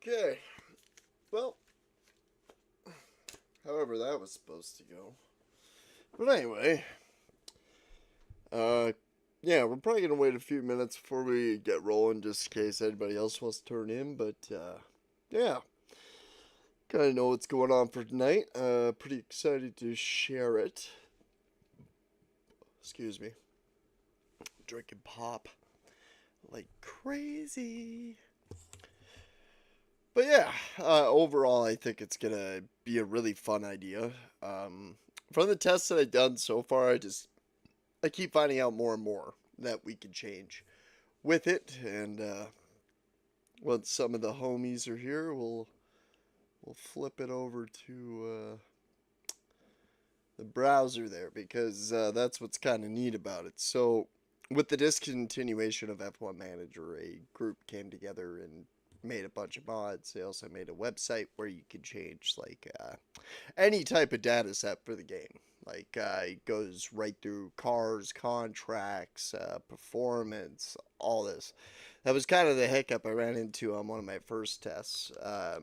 Okay. Well, however that was supposed to go. But anyway, uh, yeah, we're probably gonna wait a few minutes before we get rolling, just in case anybody else wants to turn in. But yeah, kind of know what's going on for tonight. Pretty excited to share it. Excuse me. Drinking pop like crazy. But yeah, overall, I think it's gonna be a really fun idea. From the tests that I've done so far, I keep finding out more and more that we can change with it. And once some of the homies are here, we'll flip it over to the browser there because that's what's kind of neat about it. So with the discontinuation of F1 Manager, a group came together and made a bunch of mods. They also made a website where you could change like any type of data set for the game. Like it goes right through cars, contracts, performance, all this. That was kind of the hiccup I ran into on one of my first tests. I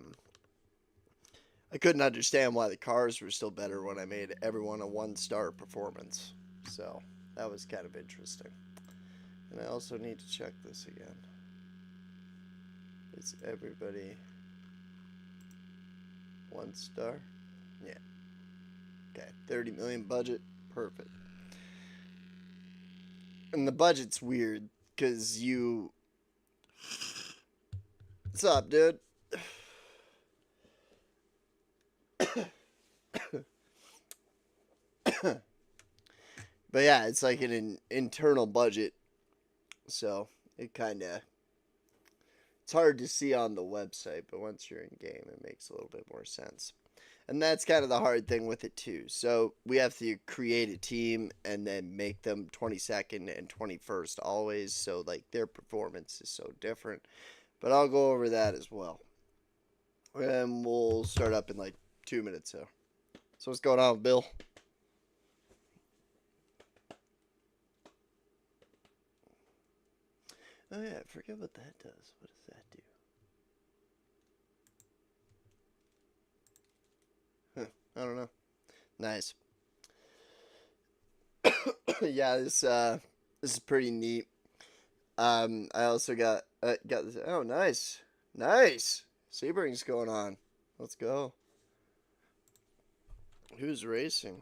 couldn't understand why the cars were still better when I made everyone a 1-star performance. So that was kind of interesting. And I also need to check this again. Is everybody 1-star? Yeah. Okay, 30 million budget. Perfect. And the budget's weird because you. What's up, dude? But yeah, it's like an internal budget. So it kind of. It's hard to see on the website, but once you're in game, it makes a little bit more sense. And that's kind of the hard thing with it too. So we have to create a team and then make them 22nd and 21st always. So like their performance is so different. But I'll go over that as well. And we'll start up in like 2 minutes. So what's going on, Bill? Oh yeah, I forget what that does. What does that do? Huh, I don't know. Nice. Yeah, this is pretty neat. I also got this. Oh, nice, nice. Sebring's going on. Let's go. Who's racing?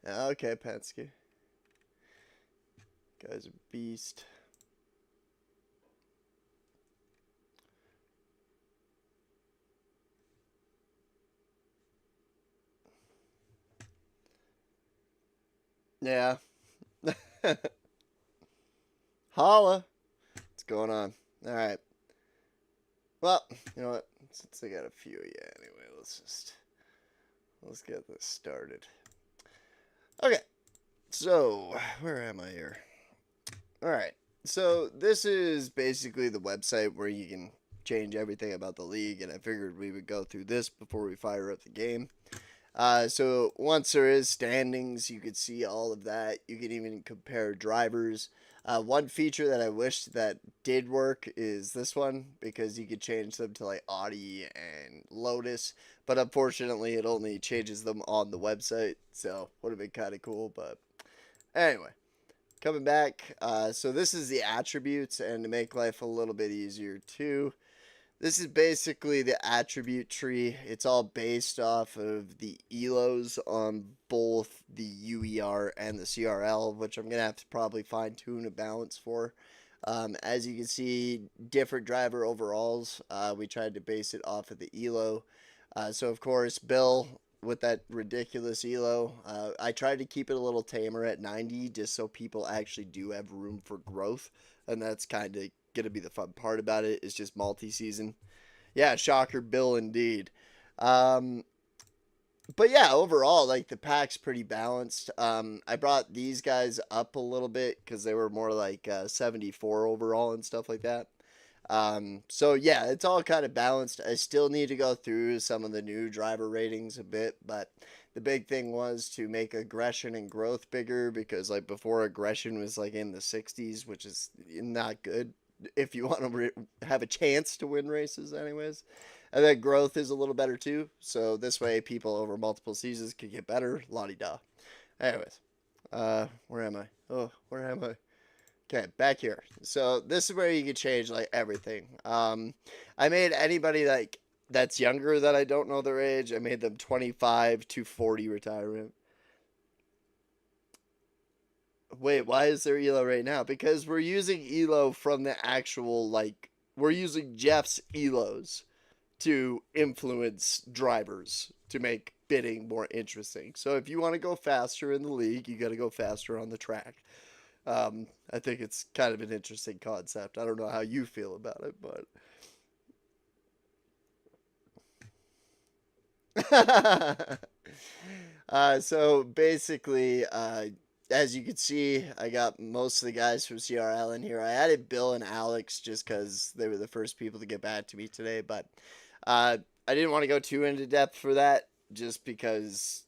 Okay, Penske. Guy's a beast. Yeah. Holla. What's going on? All right. Well, you know what? Since I got a few, yeah. Anyway, let's get this started. Okay. So where am I here? All right. So this is basically the website where you can change everything about the league, and I figured we would go through this before we fire up the game. So once there is standings, you could see all of that. You can even compare drivers. One feature that I wish that did work is this one because you could change them to like Audi and Lotus, but unfortunately it only changes them on the website. So would have been kind of cool, but anyway, coming back. So this is the attributes, and to make life a little bit easier too. This is basically the attribute tree. It's all based off of the ELOs on both the UER and the CRL, which I'm going to have to probably fine tune a balance for. As you can see, different driver overalls. We tried to base it off of the ELO. So, of course, Bill with that ridiculous ELO. I tried to keep it a little tamer at 90 just so people actually do have room for growth. And that's kind of gonna be the fun part about it. It's just multi-season. Yeah, shocker, Bill, indeed. Um, but yeah, overall, like the pack's pretty balanced. I brought these guys up a little bit because they were more like 74 overall and stuff like that. So yeah, it's all kind of balanced. I still need to go through some of the new driver ratings a bit, but the big thing was to make aggression and growth bigger, because like before, aggression was like in the 60s, which is not good if you want to have a chance to win races anyways. And then growth is a little better too, so this way people over multiple seasons can get better, la-di-da. Anyways, where am I? Oh, where am I? Okay, back here. So this is where you can change like everything. I made anybody like that's younger that I don't know their age. I made them 25 to 40 retirement. Wait, why is there ELO right now? Because we're using ELO from the actual like we're using Jeff's ELOs to influence drivers to make bidding more interesting. So if you want to go faster in the league, you got to go faster on the track. I think it's kind of an interesting concept. I don't know how you feel about it, but so basically, as you can see, I got most of the guys from CRL in here. I added Bill and Alex just because they were the first people to get back to me today, but I didn't want to go too into depth for that, just because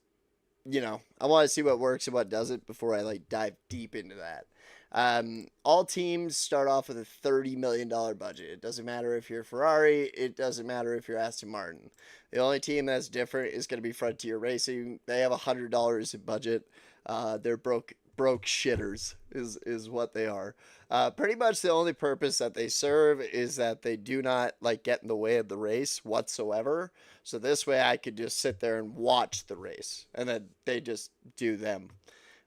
I want to see what works and what doesn't before I like dive deep into that. All teams start off with a $30 million budget. It doesn't matter if you're Ferrari. It doesn't matter if you're Aston Martin. The only team that's different is going to be Frontier Racing. They have $100 in budget. They're broke shitters is what they are. Pretty much the only purpose that they serve is that they do not like get in the way of the race whatsoever. So this way I could just sit there and watch the race, and then they just do them.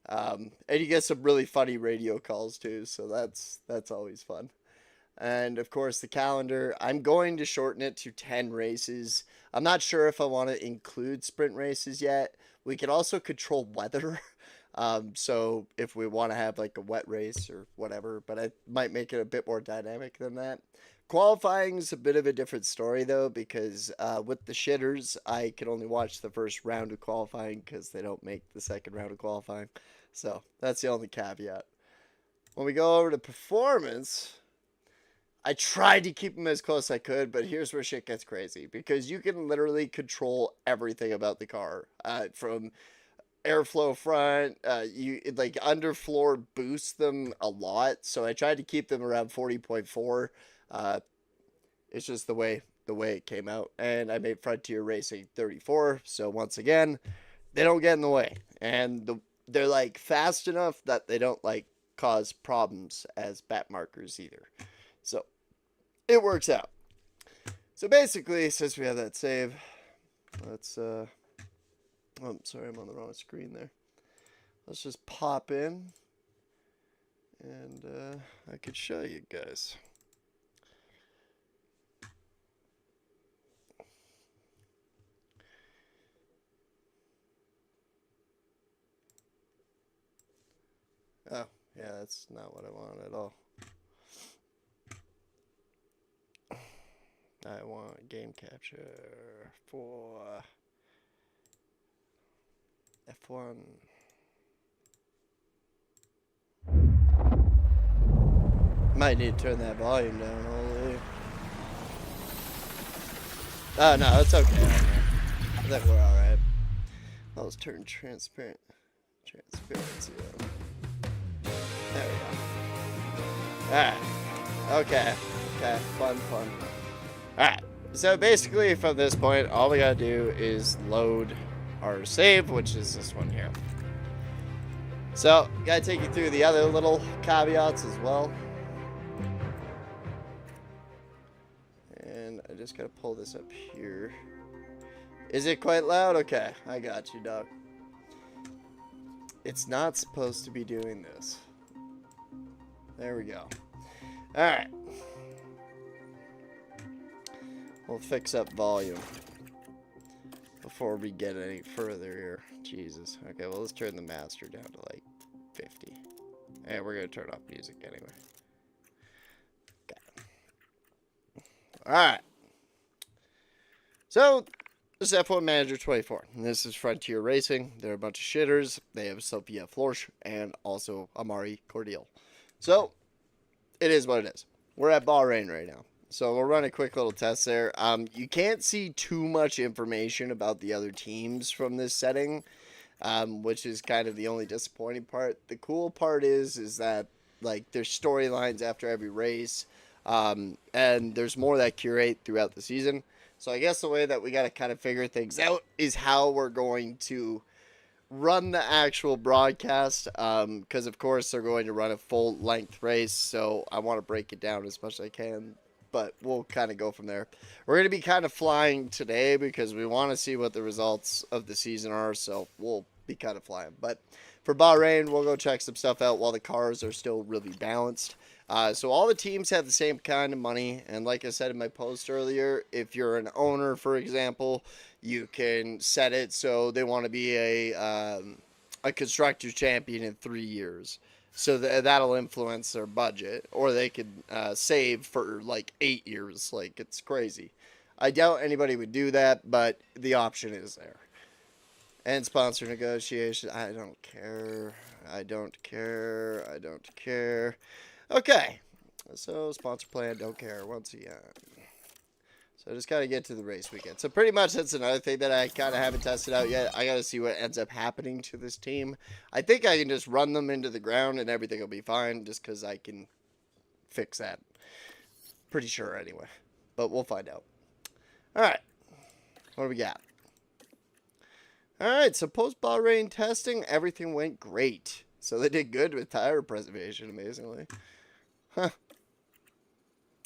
And you get some really funny radio calls too, so that's always fun. And of course the calendar, I'm going to shorten it to 10 races. I'm not sure if I want to include sprint races yet. We can also control weather. So if we want to have like a wet race or whatever, but I might make it a bit more dynamic than that. Qualifying is a bit of a different story though, because with the shitters, I can only watch the first round of qualifying because they don't make the second round of qualifying. So that's the only caveat. When we go over to performance, I tried to keep them as close as I could, but here's where shit gets crazy, because you can literally control everything about the car, from airflow front, you like underfloor boost them a lot, so I tried to keep them around 40.4. It's just the way it came out, and I made Frontier Racing 34, so once again they don't get in the way, and they're like fast enough that they don't like cause problems as bat markers either, so it works out. So basically, since we have that save, let's oh, sorry, I'm on the wrong screen there. Let's just pop in, and I could show you guys. Oh, yeah, that's not what I want at all. I want game capture for F1. Might need to turn that volume down, holy. Oh, no, it's okay. I think we're alright. Let's turn transparency on. There we go. Alright. Okay. Fun. Alright. So basically, from this point, all we gotta do is load our save, which is this one here. So, gotta take you through the other little caveats as well. And I just gotta pull this up here. Is it quite loud? Okay, I got you, dog. It's not supposed to be doing this. There we go. Alright. We'll fix up volume before we get any further here. Jesus. Okay, well, let's turn the master down to like 50. And we're going to turn off music anyway. Okay. Alright. So, this is F1 Manager 24. And this is Frontier Racing. They're a bunch of shitters. They have Sophia Florsch and also Amari Cordial. So, it is what it is. We're at Bahrain right now. So we'll run a quick little test there. You can't see too much information about the other teams from this setting, which is kind of the only disappointing part. The cool part is that like there's storylines after every race, and there's more that curate throughout the season. So I guess the way that we got to kind of figure things out is how we're going to run the actual broadcast, because of course they're going to run a full length race, so I want to break it down as much as I can, but we'll kind of go from there. We're going to be kind of flying today because we want to see what the results of the season are, so we'll be kind of flying. But for Bahrain, we'll go check some stuff out while the cars are still really balanced. So all the teams have the same kind of money, and like I said in my post earlier, if you're an owner, for example, you can set it so they want to be a constructor champion in 3 years. So that'll influence their budget, or they could save for like 8 years. Like, it's crazy. I doubt anybody would do that, but the option is there. And sponsor negotiation. I don't care. I don't care. I don't care. Okay. So sponsor plan. Don't care. Once again. So just gotta get to the race weekend. So pretty much that's another thing that I kind of haven't tested out yet. I gotta see what ends up happening to this team. I think I can just run them into the ground and everything will be fine, just because I can fix that. Pretty sure anyway. But we'll find out. Alright. What do we got? Alright, so post-Bahrain testing, everything went great. So they did good with tire preservation, amazingly. Huh.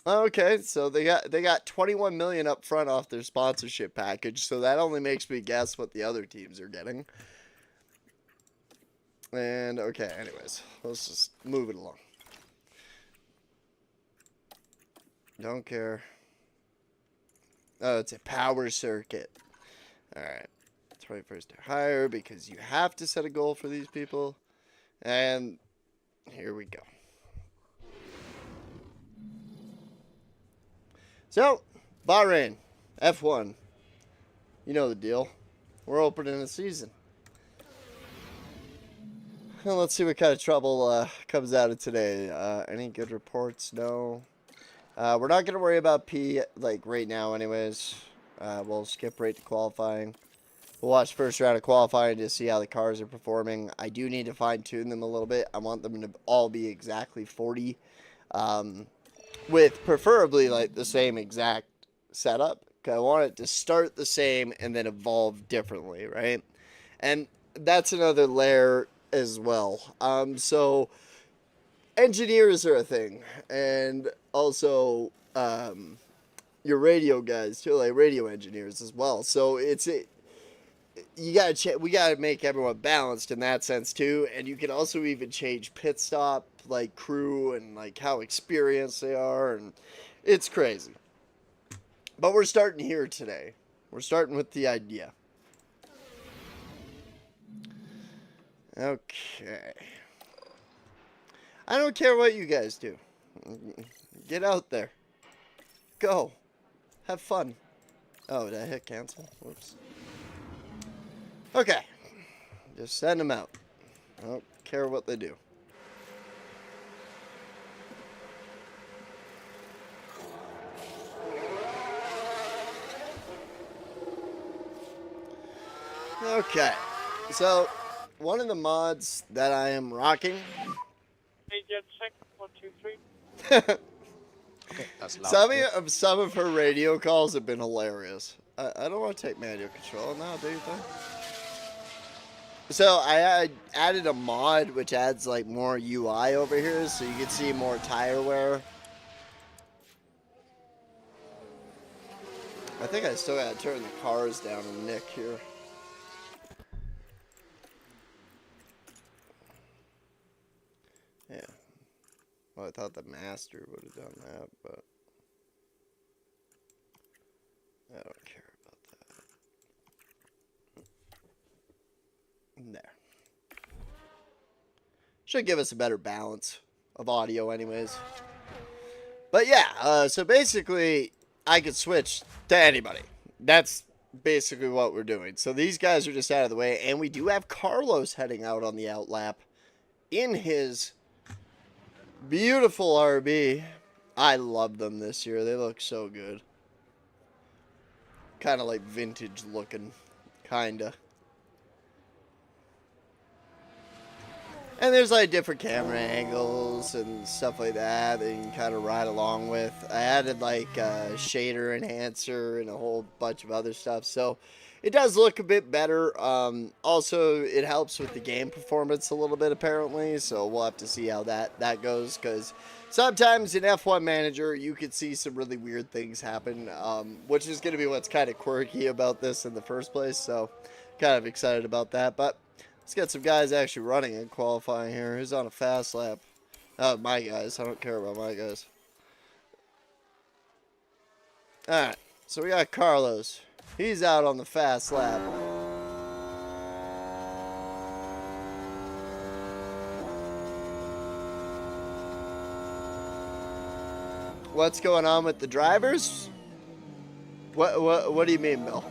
Okay, so they got 21 million up front off their sponsorship package, so that only makes me guess what the other teams are getting. And okay, anyways, let's just move it along. Don't care. Oh, it's a power circuit. Alright. 21st or higher, because you have to set a goal for these people. And here we go. So, Bahrain, F1. You know the deal. We're opening the season. Well, let's see what kind of trouble comes out of today. Any good reports? No. We're not going to worry about P, like, right now anyways. We'll skip right to qualifying. We'll watch first round of qualifying to see how the cars are performing. I do need to fine-tune them a little bit. I want them to all be exactly 40. With preferably like the same exact setup. I want it to start the same and then evolve differently, right? And that's another layer as well. So engineers are a thing, and also your radio guys too, like radio engineers as well. So we gotta make everyone balanced in that sense too, and you can also even change pit stop like crew and like how experienced they are, and it's crazy. But we're starting here today. We're starting with the idea. Okay. I don't care what you guys do. Get out there. Go. Have fun. Oh, did I hit cancel? Whoops. Okay. Just send them out. I don't care what they do. Okay. So, one of the mods that I am rocking. Hey, jet check. 1, 2, 3. Okay, that's loud. Some of her radio calls have been hilarious. I don't want to take manual control now, do you think? So I added a mod which adds like more UI over here, so you can see more tire wear. I think I still gotta turn the cars down a nick here. Yeah. Well, I thought the master would have done that, but I don't care about that. There. Should give us a better balance of audio anyways. But yeah, so basically, I could switch to anybody. That's basically what we're doing. So these guys are just out of the way, and we do have Carlos heading out on the outlap in his beautiful RB. I love them this year. They look so good. Kind of like vintage looking. Kinda. And there's like different camera angles and stuff like that you can kind of ride along with. I added like a shader enhancer and a whole bunch of other stuff. So it does look a bit better. Also, it helps with the game performance a little bit apparently. So we'll have to see how that goes. Because sometimes in F1 Manager, you could see some really weird things happen. Which is going to be what's kind of quirky about this in the first place. So kind of excited about that. But let's get some guys actually running and qualifying here. Who's on a fast lap? Oh, my guys. I don't care about my guys. Alright, so we got Carlos. He's out on the fast lap. What's going on with the drivers? What do you mean, Bill?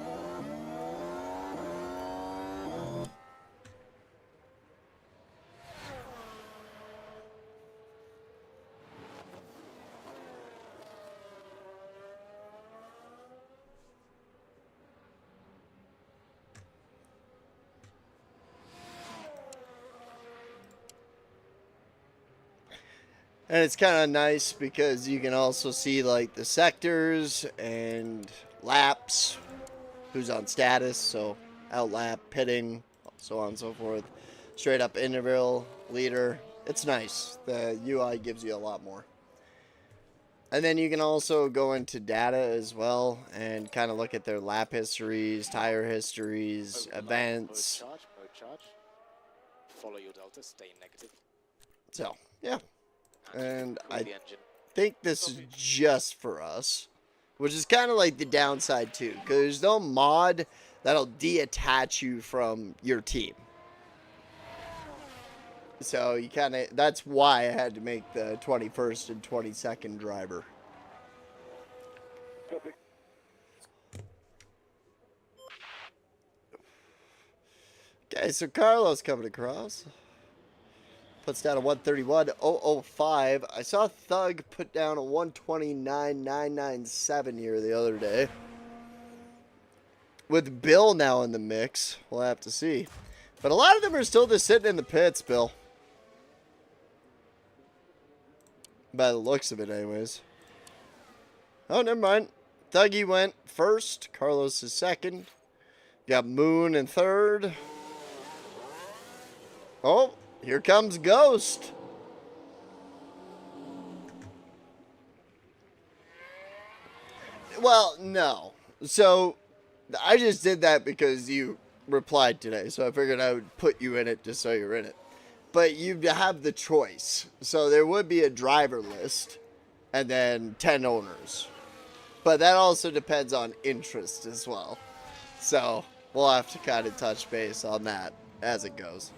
And it's kind of nice because you can also see like the sectors and laps, who's on status, so out lap, pitting, so on and so forth. Straight up interval, leader. It's nice. The UI gives you a lot more. And then you can also go into data as well and kind of look at their lap histories, tire histories, events. Mode charge. Follow your delta, stay negative. So, yeah. And I The engine. think this is just for us, which is kind of like the downside too, because there's no mod that'll detach you from your team. So you kind of, that's why I had to make the 21st and 22nd driver. Okay, so Carlos coming across. Puts down a 131.005. I saw Thug put down a 129.997 here the other day. With Bill now in the mix, we'll have to see. But a lot of them are still just sitting in the pits, Bill. By the looks of it, anyways. Oh, never mind. Thuggy went first. Carlos is second. Got Moon in third. Oh, here comes Ghost. Well, no. So, I just did that because you replied today. So I figured I would put you in it just so you're in it. But you have the choice. So there would be a driver list and then 10 owners. But that also depends on interest as well. So we'll have to kind of touch base on that as it goes.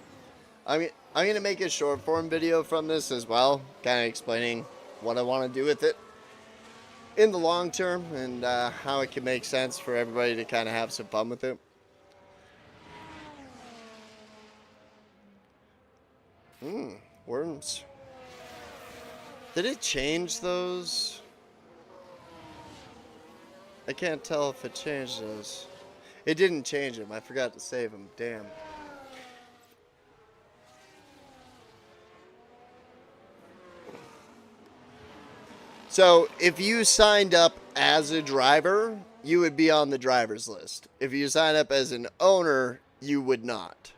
I'm going to make a short form video from this as well, kind of explaining what I want to do with it in the long term and how it can make sense for everybody to kind of have some fun with it. Worms. Did it change those? I can't tell if it changed those. It didn't change them. I forgot to save them. Damn. So, if you signed up as a driver, you would be on the driver's list. If you sign up as an owner, you would not.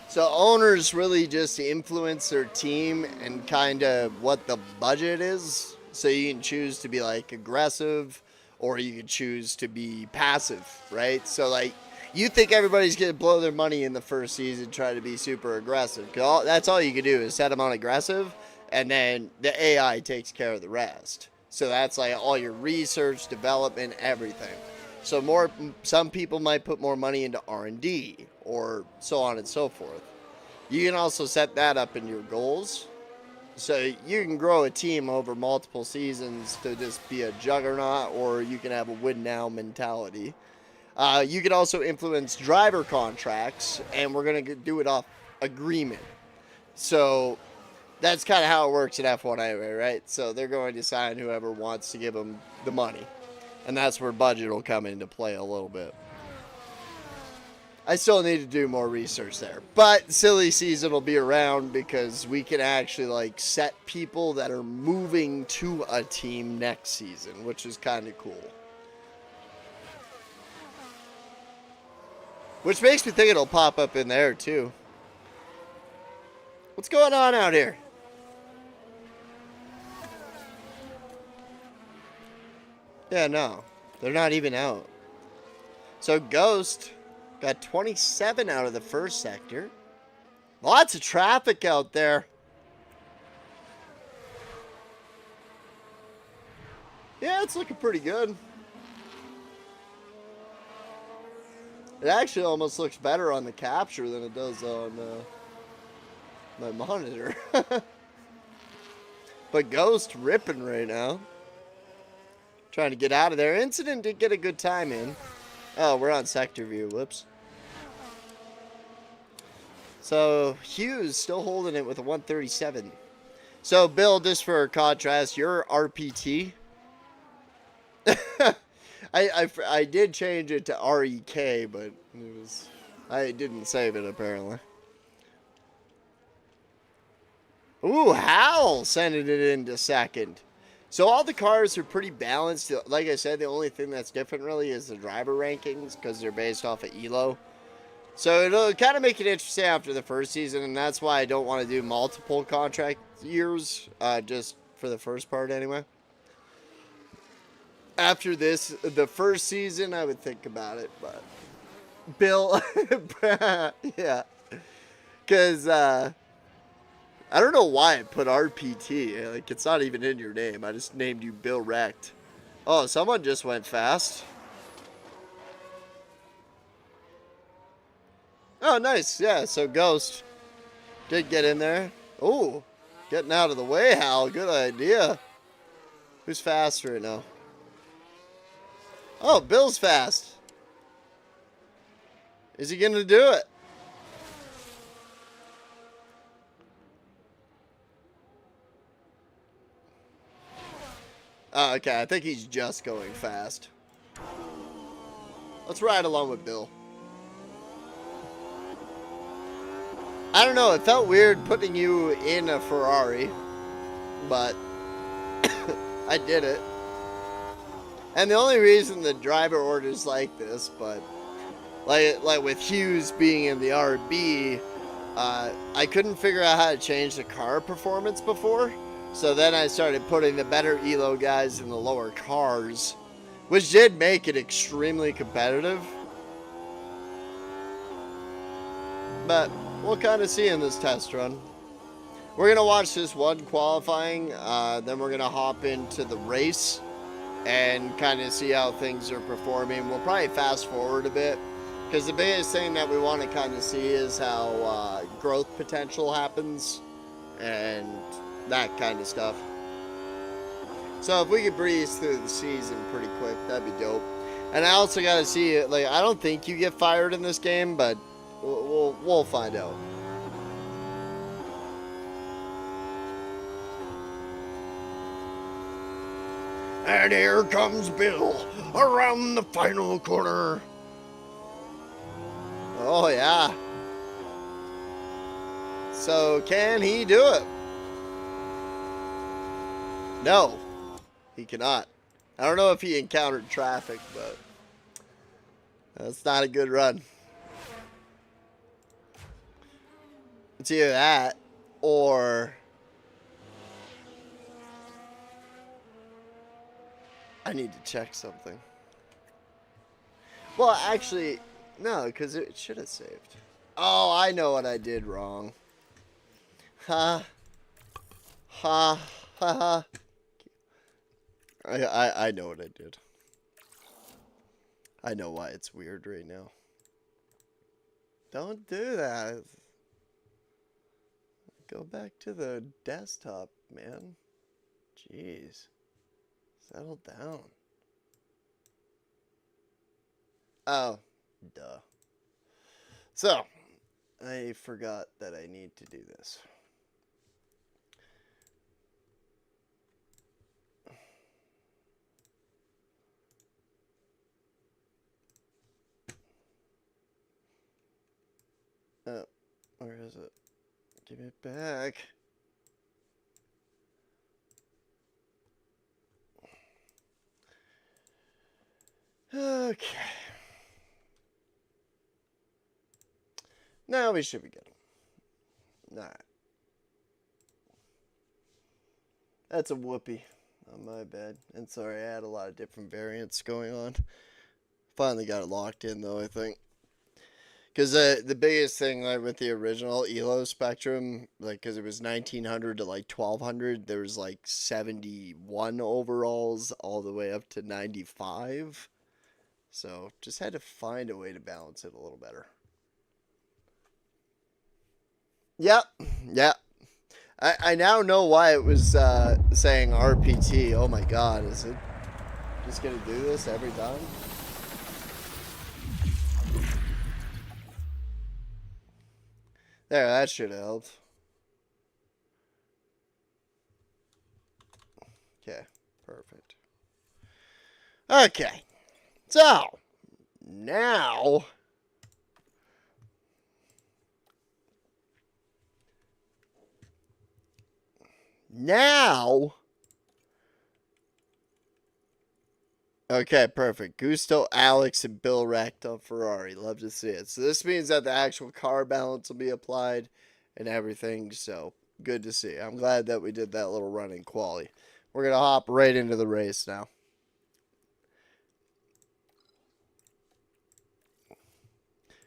So, owners really just influence their team and kind of what the budget is. So, you can choose to be like aggressive or you can choose to be passive, right? So, like, you think everybody's going to blow their money in the first season, try to be super aggressive. That's all you can do is set them on aggressive, and then the AI takes care of the rest. So that's like all your research, development, everything. So some people might put more money into R&D, or so on and so forth. You can also set that up in your goals. So you can grow a team over multiple seasons to just be a juggernaut, or you can have a win now mentality. You can also influence driver contracts, and we're going to do it off agreement. So that's kind of how it works in F1 anyway, right? So they're going to sign whoever wants to give them the money. And that's where budget will come into play a little bit. I still need to do more research there. But silly season will be around because we can actually like set people that are moving to a team next season, which is kind of cool. Which makes me think it'll pop up in there too. What's going on out here? Yeah, no. They're not even out. So Ghost got 27 out of the first sector. Lots of traffic out there. Yeah, it's looking pretty good. It actually almost looks better on the capture than it does on my monitor. But Ghost ripping right now. Trying to get out of there. Incident did get a good time in. Oh, we're on sector view. Whoops. So Hughes still holding it with a 137. So Bill, just for contrast, your RPT. I did change it to REK, but I didn't save it apparently. Ooh, Howell sending it into second. So all the cars are pretty balanced. Like I said, the only thing that's different really is the driver rankings because they're based off of ELO. So it'll kind of make it interesting after the first season, and that's why I don't want to do multiple contract years, just for the first part anyway. After this, the first season, I would think about it, but Bill, yeah, because I don't know why I put RPT. Like, it's not even in your name. I just named you Bill Recht. Oh, someone just went fast. Oh, nice. Yeah, so Ghost did get in there. Oh, getting out of the way, Hal. Good idea. Who's fast right now? Oh, Bill's fast. Is he going to do it? Oh, okay. I think he's just going fast. Let's ride along with Bill. I don't know. It felt weird putting you in a Ferrari, but I did it. And the only reason the driver order's like this, but like with Hughes being in the RB, I couldn't figure out how to change the car performance before. So then I started putting the better ELO guys in the lower cars, which did make it extremely competitive. But we'll kind of see in this test run. We're going to watch this one qualifying, then we're going to hop into the race and kind of see how things are performing. We'll probably fast forward a bit, because the biggest thing that we want to kind of see is how growth potential happens and that kind of stuff. So if we could breeze through the season pretty quick, that'd be dope. And I also got to see, like, I don't think you get fired in this game, but we'll find out. And here comes Bill around the final corner. Oh, yeah. So, can he do it? No, he cannot. I don't know if he encountered traffic, but that's not a good run. It's either that or I need to check something. Well, actually, no, because it should have saved. Oh, I know what I did wrong. Ha. Ha. Ha ha. I know what I did. I know why it's weird right now. Don't do that. Go back to the desktop, man. Jeez. Settle down. Oh, duh. So, I forgot that I need to do this. Where is it? Give it back. Okay. Now we should be good. Alright. That's a whoopee. On my bad. And sorry, I had a lot of different variants going on. Finally got it locked in, though, I think. Because the biggest thing, like, with the original ELO Spectrum, like, because it was 1900 to, like, 1200, there was, like, 71 overalls all the way up to 95. So, just had to find a way to balance it a little better. Yep. Yep. I now know why it was saying RPT. Oh my god, is it just gonna do this every time? There, that should have helped. Okay, perfect. Okay, so now okay, perfect. Gusto, Alex, and Bill racked on Ferrari. Love to see it. So this means that the actual car balance will be applied and everything. So good to see. I'm glad that we did that little running quali. We're going to hop right into the race now.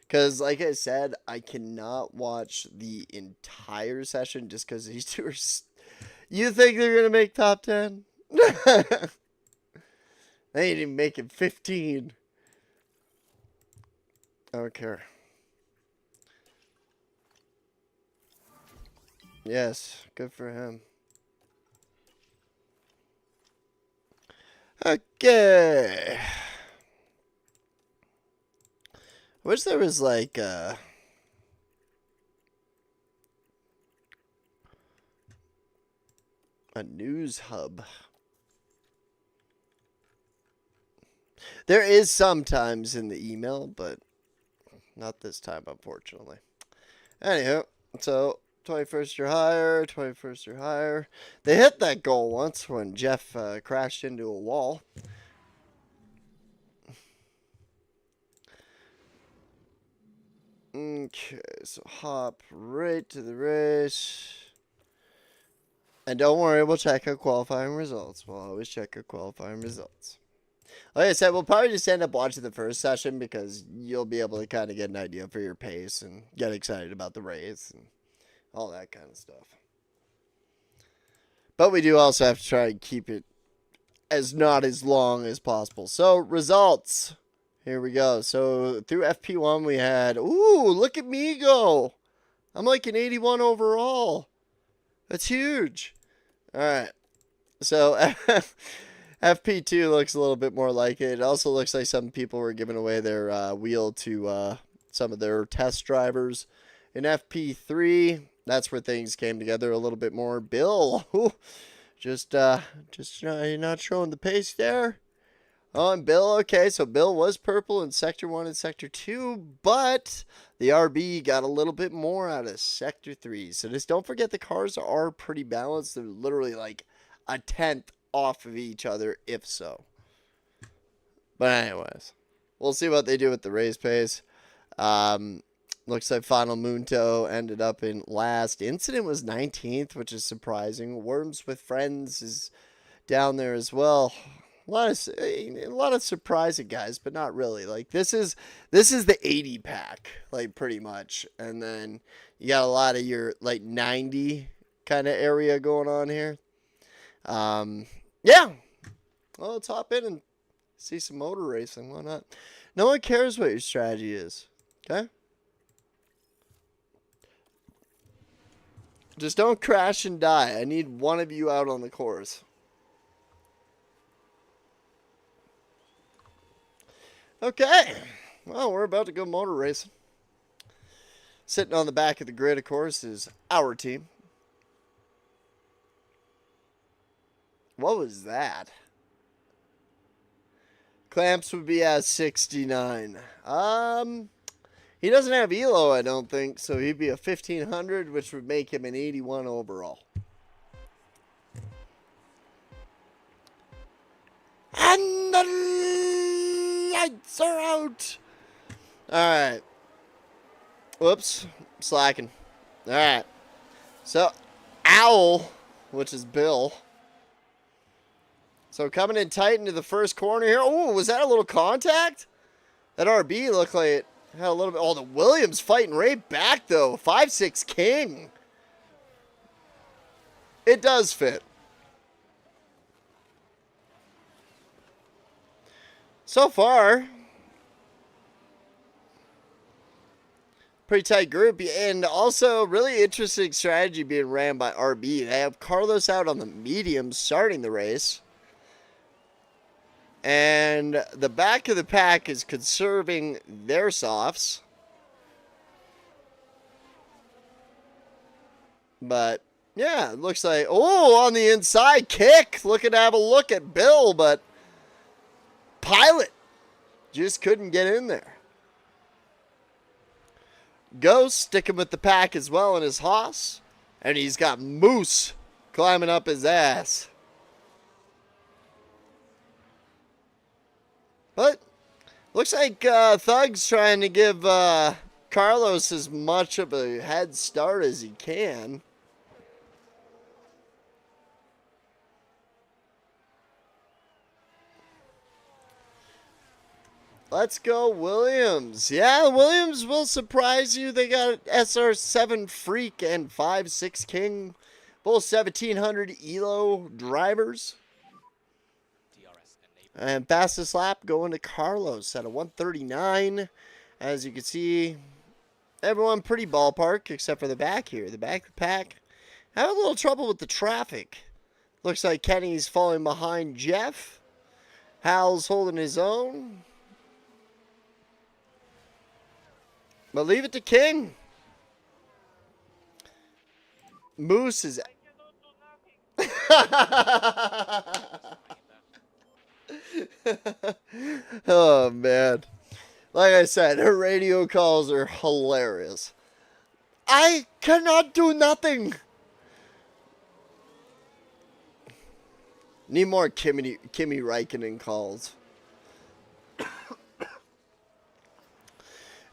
Because, like I said, I cannot watch the entire session just because these two are... You think they're going to make top 10? They ain't even making 15. I don't care. Yes, good for him. Okay. I wish there was like a news hub. There is sometimes in the email, but not this time, unfortunately. Anywho, so 21st or higher, 21st or higher. They hit that goal once when Jeff crashed into a wall. Okay, so hop right to the race. And don't worry, we'll check our qualifying results. We'll always check our qualifying results. Like I said, we'll probably just end up watching the first session because you'll be able to kind of get an idea for your pace and get excited about the race and all that kind of stuff. But we do also have to try and keep it not as long as possible. So, results. Here we go. So, through FP1, we had... Ooh, look at me go. I'm like an 81 overall. That's huge. All right. So, FP2 looks a little bit more like it. It also looks like some people were giving away their wheel to some of their test drivers. In FP3, that's where things came together a little bit more. Bill, just not showing the pace there. Oh, and Bill, okay, so Bill was purple in Sector 1 and Sector 2, but the RB got a little bit more out of Sector 3. So just don't forget the cars are pretty balanced. They're literally like a tenth off of each other, if so. But anyways, we'll see what they do with the race pace. Looks like Final Munto ended up in last. Incident was 19th, which is surprising. Worms with Friends is down there as well. A lot of surprising guys, but not really. Like this is the 80 pack, like pretty much, and then you got a lot of your like 90 kind of area going on here. Yeah. Well, let's hop in and see some motor racing. Why not? No one cares what your strategy is. Okay. Just don't crash and die. I need one of you out on the course. Okay, well, we're about to go motor racing. Sitting on the back of the grid, of course, is our team. What was that? Clamps would be at 69. He doesn't have ELO, I don't think, so he'd be a 1500, which would make him an 81 overall. And the lights are out. All right. Whoops. Slacking. All right. So, Owl, which is Bill. So, coming in tight into the first corner here. Oh, was that a little contact? That RB looked like it had a little bit. Oh, the Williams fighting right back, though. 5'6" King. It does fit. So far, pretty tight group. And also, really interesting strategy being ran by RB. They have Carlos out on the medium starting the race. And the back of the pack is conserving their softs. But, yeah, it looks like... Oh, on the inside kick. Looking to have a look at Bill, but Pilot just couldn't get in there. Ghost sticking with the pack as well in his Haas. And he's got Moose climbing up his ass. But looks like Thug's trying to give Carlos as much of a head start as he can. Let's go Williams. Yeah, Williams will surprise you. They got SR7 Freak and 5'6" King. Both 1700 ELO drivers. And fastest lap going to Carlos at a 139. As you can see, everyone pretty ballpark except for the back here. The back of the pack have a little trouble with the traffic. Looks like Kenny's falling behind Jeff. Hal's holding his own. But leave it to King. Moose is... Oh, man. Like I said, her radio calls are hilarious. I cannot do nothing. Need more Kimi Räikkönen calls.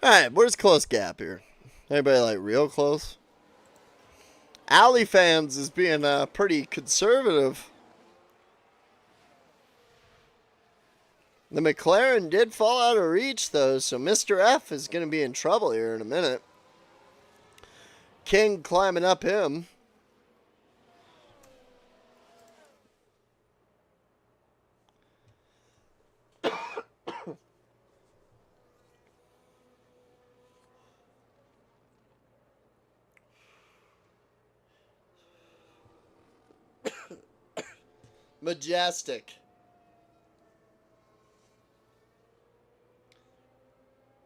Alright, where's close gap here? Anybody like real close? Alley fans is being pretty conservative. The McLaren did fall out of reach, though, so Mr. F is going to be in trouble here in a minute. King climbing up him. Majestic.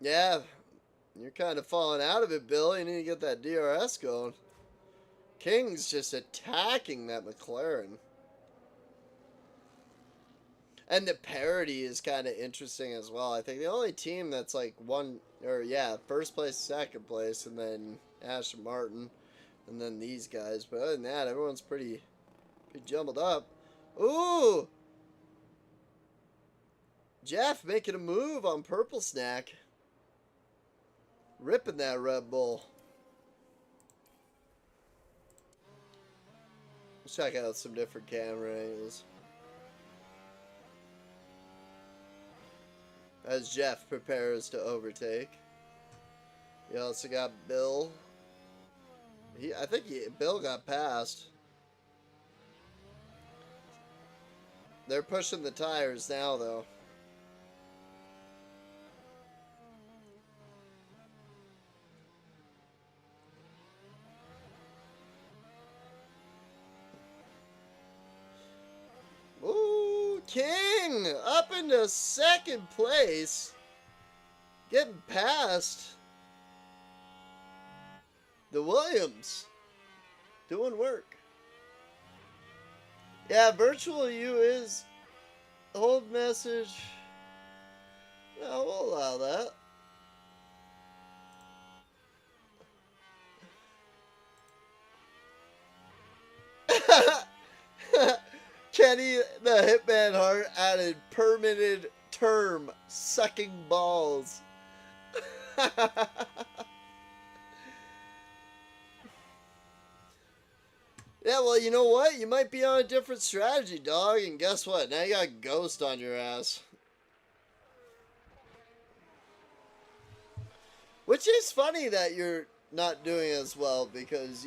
Yeah, you're kind of falling out of it, Bill. You need to get that DRS going. King's just attacking that McLaren. And the parity is kind of interesting as well. I think the only team that's like first place, second place, and then Aston Martin, and then these guys. But other than that, everyone's pretty jumbled up. Ooh! Jeff making a move on Purple Snack. Ripping that Red Bull. Let's check out some different camera angles. As Jeff prepares to overtake. You also got Bill. I think Bill got passed. They're pushing the tires now, though. Ooh, King up into second place. Getting past the Williams. Doing work. Yeah, virtual U is hold message. No, we'll allow that. Kenny the Hitman Hart added permitted term sucking balls. Yeah, well, you know what? You might be on a different strategy, dog. And guess what? Now you got Ghost on your ass. Which is funny that you're not doing as well because...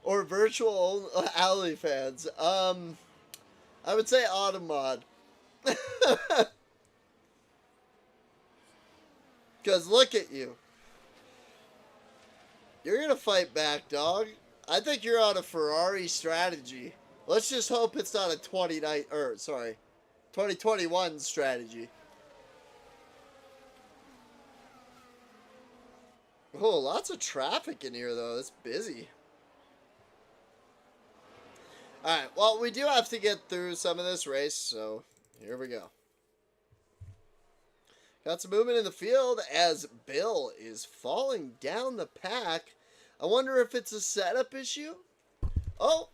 Or virtual alley fans. I would say Automod. Because look at you. You're going to fight back, dog. I think you're on a Ferrari strategy. Let's just hope it's not a 2021 strategy. Oh, lots of traffic in here, though. It's busy. Alright, well, we do have to get through some of this race, so here we go. Got some movement in the field as Bill is falling down the pack. I wonder if it's a setup issue. Oh,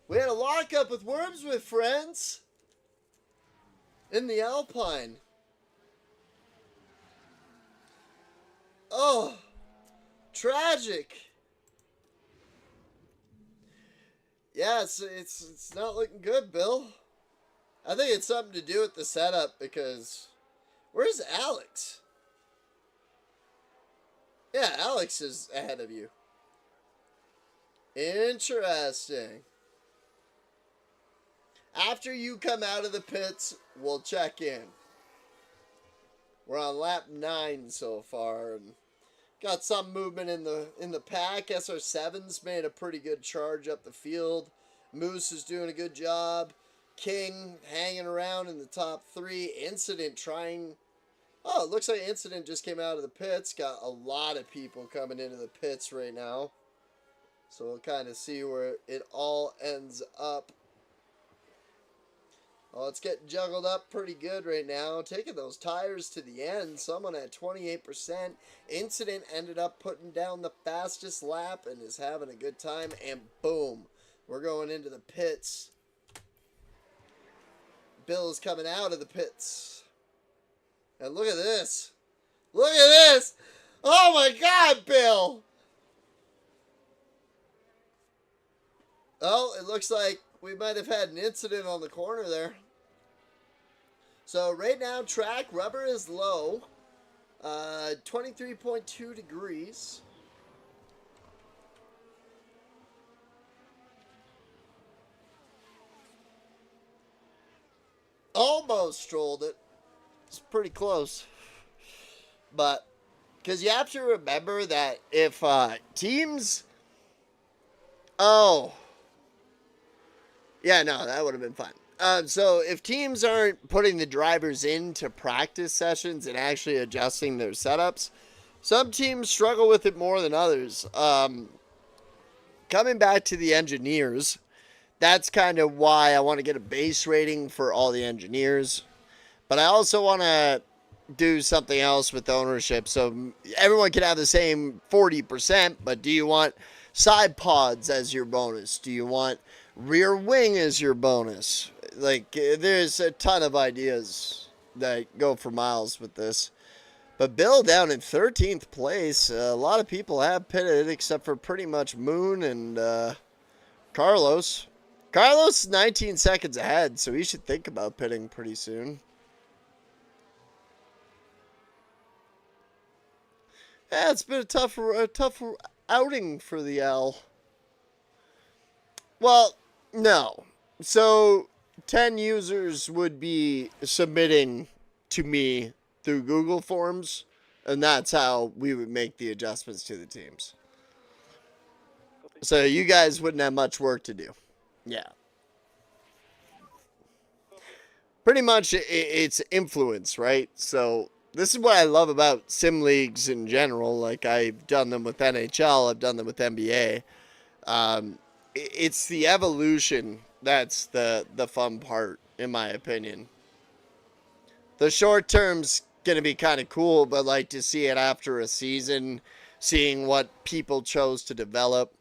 we had a lockup with Worms with friends in the Alpine. Oh, tragic. Yeah, it's not looking good, Bill. I think it's something to do with the setup because where's Alex? Yeah, Alex is ahead of you. Interesting. After you come out of the pits, we'll check in. We're on lap 9 so far, and got some movement in the pack. SR7's made a pretty good charge up the field. Moose is doing a good job. King hanging around in the top 3. Incident trying... Oh, it looks like Incident just came out of the pits. Got a lot of people coming into the pits right now. So we'll kind of see where it all ends up. Oh, it's getting juggled up pretty good right now. Taking those tires to the end. Someone at 28%. Incident ended up putting down the fastest lap and is having a good time. And boom, we're going into the pits. Bill is coming out of the pits. And look at this. Look at this. Oh my God, Bill. Oh, it looks like we might have had an incident on the corner there. So right now, track rubber is low. 23.2 degrees. Almost strolled it. It's pretty close. But, because you have to remember that if teams... Oh... Yeah, no, that would have been fun. So if teams aren't putting the drivers into practice sessions and actually adjusting their setups, some teams struggle with it more than others. Coming back to the engineers, that's kind of why I want to get a base rating for all the engineers. But I also want to do something else with ownership. So everyone can have the same 40%, but do you want side pods as your bonus? Do you want rear wing as your bonus? Like, there's a ton of ideas that go for miles with this. But Bill down in 13th place. A lot of people have pitted except for pretty much Moon and Carlos. Carlos is 19 seconds ahead, so he should think about pitting pretty soon. Yeah, it's been a tough outing for the L. Well, no. So 10 users would be submitting to me through Google Forms, and that's how we would make the adjustments to the teams. So you guys wouldn't have much work to do. Yeah. Pretty much it's influence, right? So this is what I love about sim leagues in general. Like, I've done them with NHL, I've done them with NBA. It's the evolution that's the fun part, in my opinion. The short term's going to be kind of cool, but like to see it after a season, seeing what people chose to develop.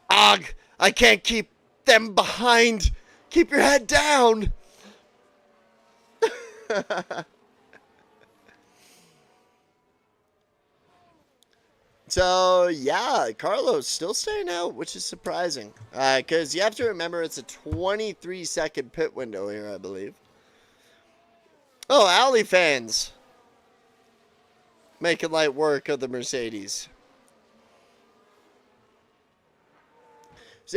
Og, I can't keep them behind. Keep your head down. So, yeah, Carlos still staying out, which is surprising. Because you have to remember it's a 23-second pit window here, I believe. Oh, Alley fans making light work of the Mercedes.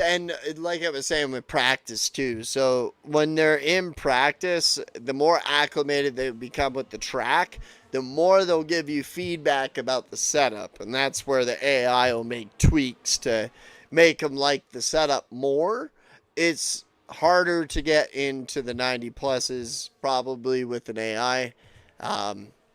And like I was saying with practice too, so when they're in practice, the more acclimated they become with the track, the more they'll give you feedback about the setup. And that's where the AI will make tweaks to make them like the setup more. It's harder to get into the 90 pluses probably with an AI.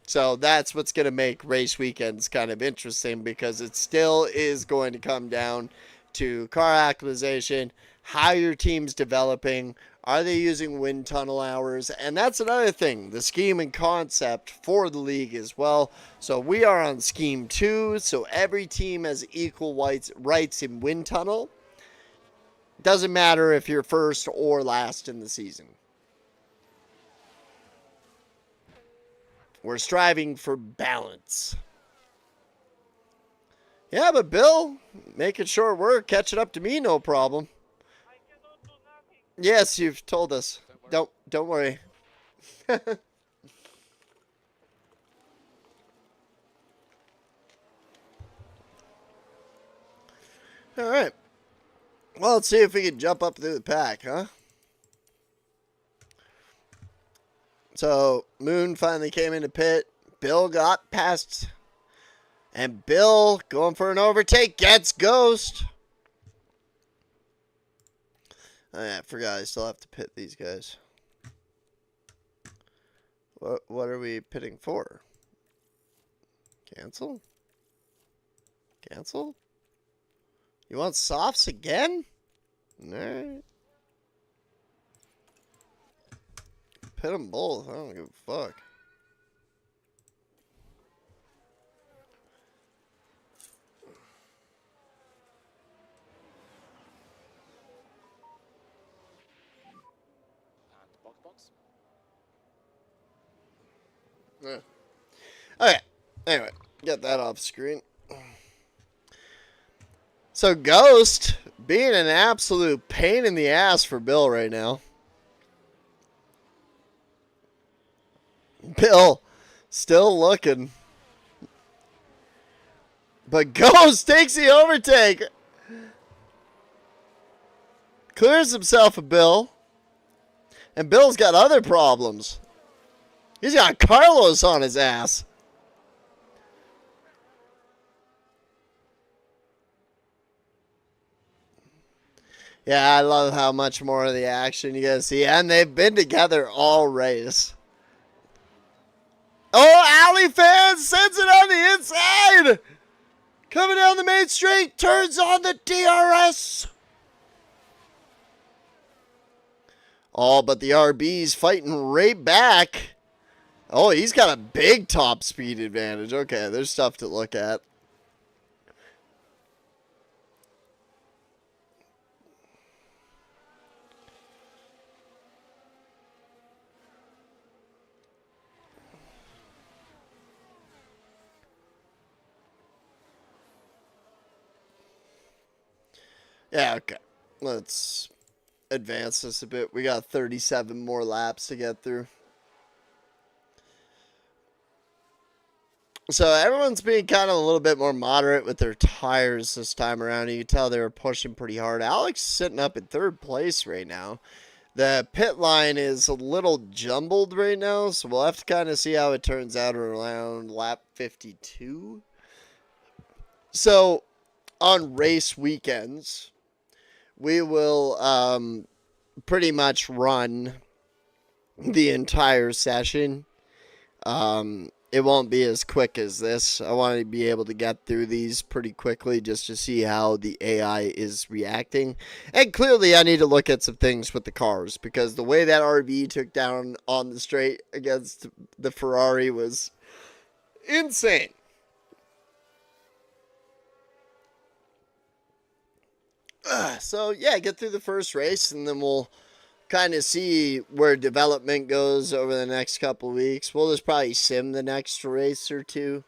So that's what's going to make race weekends kind of interesting, because it still is going to come down to car acquisition, how your team's developing, are they using wind tunnel hours, and that's another thing, the scheme and concept for the league as well. So we are on scheme 2, so every team has equal rights in wind tunnel. Doesn't matter if you're first or last in the season. We're striving for balance. Yeah, but Bill, making sure we're catching up to me, no problem. I cannot do nothing. Yes, you've told us. Don't worry. All right. Well, let's see if we can jump up through the pack, huh? So, Moon finally came into pit. Bill got past. And Bill, going for an overtake, gets Ghost. Oh, yeah, I forgot I still have to pit these guys. What are we pitting for? Cancel? Cancel? You want softs again? Alright. Pit them both. I don't give a fuck. And box. Yeah. Okay. Anyway, get that off screen. So Ghost being an absolute pain in the ass for Bill right now. Bill still looking. But Ghost takes the overtake. Clears himself a Bill. And Bill's got other problems. He's got Carlos on his ass. Yeah, I love how much more of the action you guys see. And they've been together all race. Oh, Alley fans sends it on the inside. Coming down the main straight, turns on the DRS. Oh, but the RB's fighting right back. Oh, he's got a big top speed advantage. Okay, there's stuff to look at. Yeah, okay. Let's advance this a bit. We got 37 more laps to get through. So everyone's being kind of a little bit more moderate with their tires this time around. You can tell they were pushing pretty hard. Alex is sitting up in third place right now. The pit line is a little jumbled right now, so we'll have to kind of see how it turns out around lap 52. So on race weekends, we will pretty much run the entire session. It won't be as quick as this. I want to be able to get through these pretty quickly just to see how the AI is reacting. And clearly I need to look at some things with the cars, because the way that RB took down on the straight against the Ferrari was insane. So, yeah, get through the first race, and then we'll kind of see where development goes over the next couple of weeks. We'll just probably sim the next race or two.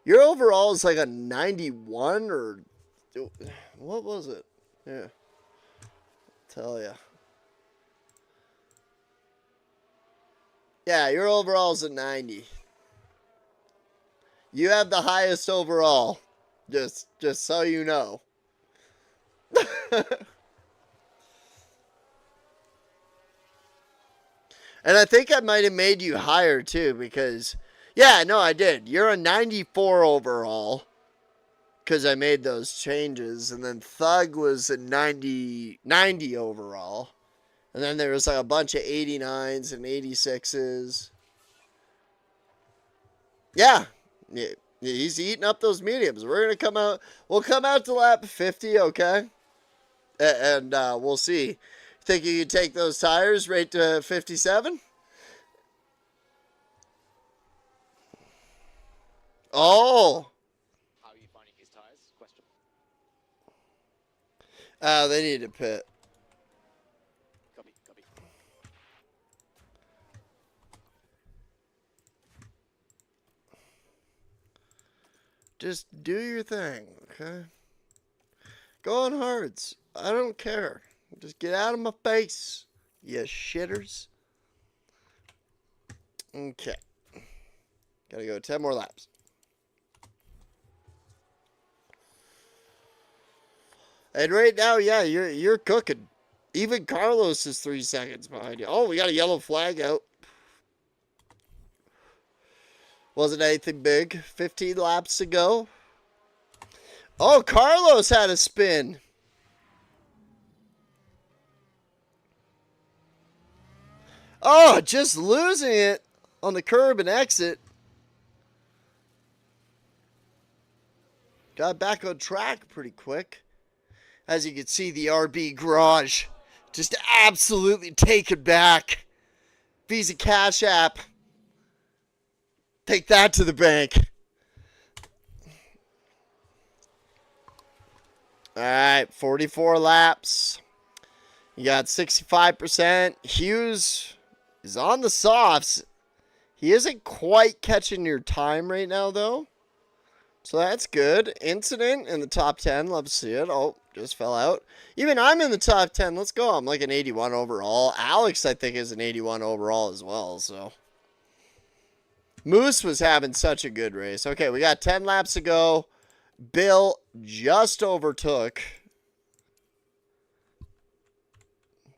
Your overall is like a 91 or what was it? Yeah, tell ya. Yeah, your overall is a 90. You have the highest overall. Just so you know. And I think I might have made you higher too because, yeah, no, I did. You're a 94 overall because I made those changes. And then Thug was a 90 overall. And then there was like a bunch of 89s and 86s. Yeah. He's eating up those mediums. We're going to come out. We'll come out to lap 50, okay? And we'll see. Think you can take those tires right to 57? Oh. How are you finding his tires? Question. They need to pit. Copy. Just do your thing, okay? Go on hards. I don't care. Just get out of my face, you shitters. Okay. Gotta go 10 more laps. And right now, yeah, you're cooking. Even Carlos is 3 seconds behind you. Oh, we got a yellow flag out. Wasn't anything big. 15 laps to go. Oh, Carlos had a spin. Oh, just losing it on the curb and exit. Got back on track pretty quick. As you can see, the RB garage just absolutely taken back. Visa Cash App. Take that to the bank. All right, 44 laps. You got 65%. Hughes is on the softs. He isn't quite catching your time right now, though. So that's good. Incident in the top 10. Love to see it. Oh, just fell out. Even I'm in the top 10. Let's go. I'm like an 81 overall. Alex, I think, is an 81 overall as well. So Moose was having such a good race. Okay, we got 10 laps to go. Bill just overtook.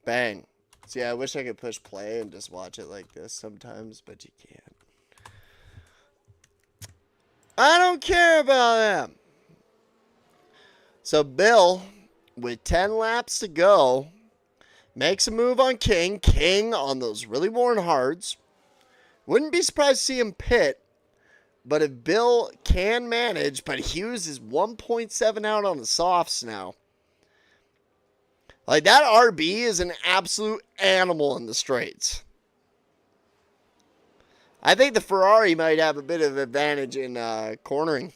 Bang. See, I wish I could push play and just watch it like this sometimes, but you can't. I don't care about them. So Bill, with 10 laps to go, makes a move on King. King on those really worn hards. Wouldn't be surprised to see him pit. But if Bill can manage, but Hughes is 1.7 out on the softs now. Like, that RB is an absolute animal in the straights. I think the Ferrari might have a bit of advantage in cornering.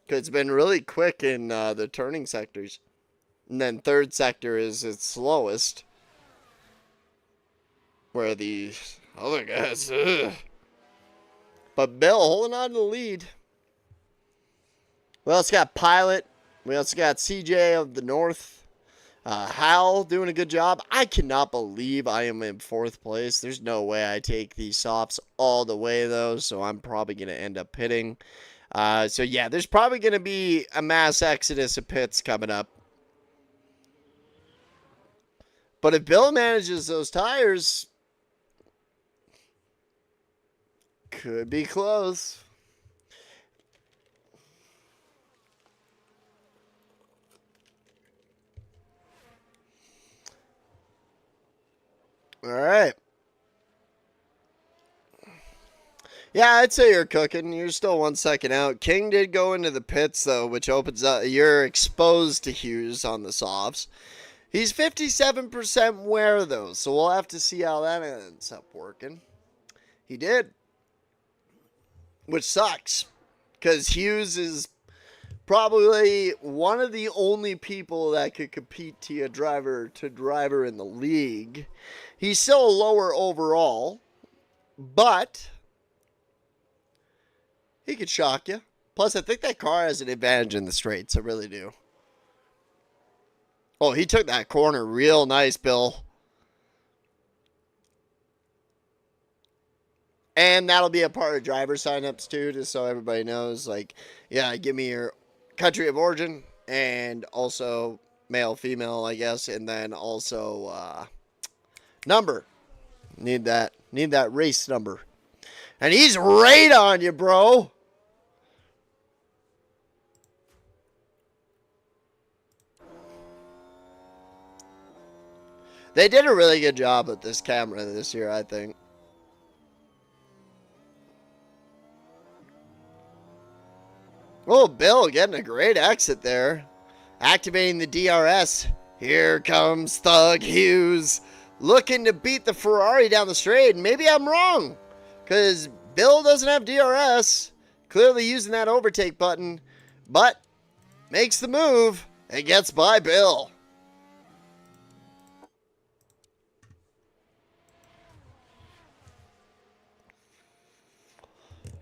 Because it's been really quick in the turning sectors. And then third sector is its slowest. Where the other guys... Ugh. But Bill holding on to the lead. We also got Pilot. We also got CJ of the North. Hal doing a good job. I cannot believe I am in 4th place. There's no way I take these softs all the way, though. So I'm probably going to end up pitting. So, yeah, there's probably going to be a mass exodus of pits coming up. But if Bill manages those tires... could be close. All right. Yeah, I'd say you're cooking. You're still 1 second out. King did go into the pits, though, which opens up. You're exposed to Hughes on the softs. He's 57% wear, though, so we'll have to see how that ends up working. He did. Which sucks. Because Hughes is probably one of the only people that could compete to driver in the league. He's still a lower overall, but he could shock you. Plus, I think that car has an advantage in the straights. I really do. Oh, he took that corner real nice, Bill. And that'll be a part of driver signups too, just so everybody knows. Like, yeah, give me your country of origin and also male, female, I guess, and then also number. Need that race number. And he's right on you, bro. They did a really good job with this camera this year, I think. Oh, Bill getting a great exit there. Activating the DRS. Here comes Thug Hughes. Looking to beat the Ferrari down the straight. And maybe I'm wrong. Because Bill doesn't have DRS. Clearly using that overtake button. But makes the move. And gets by Bill.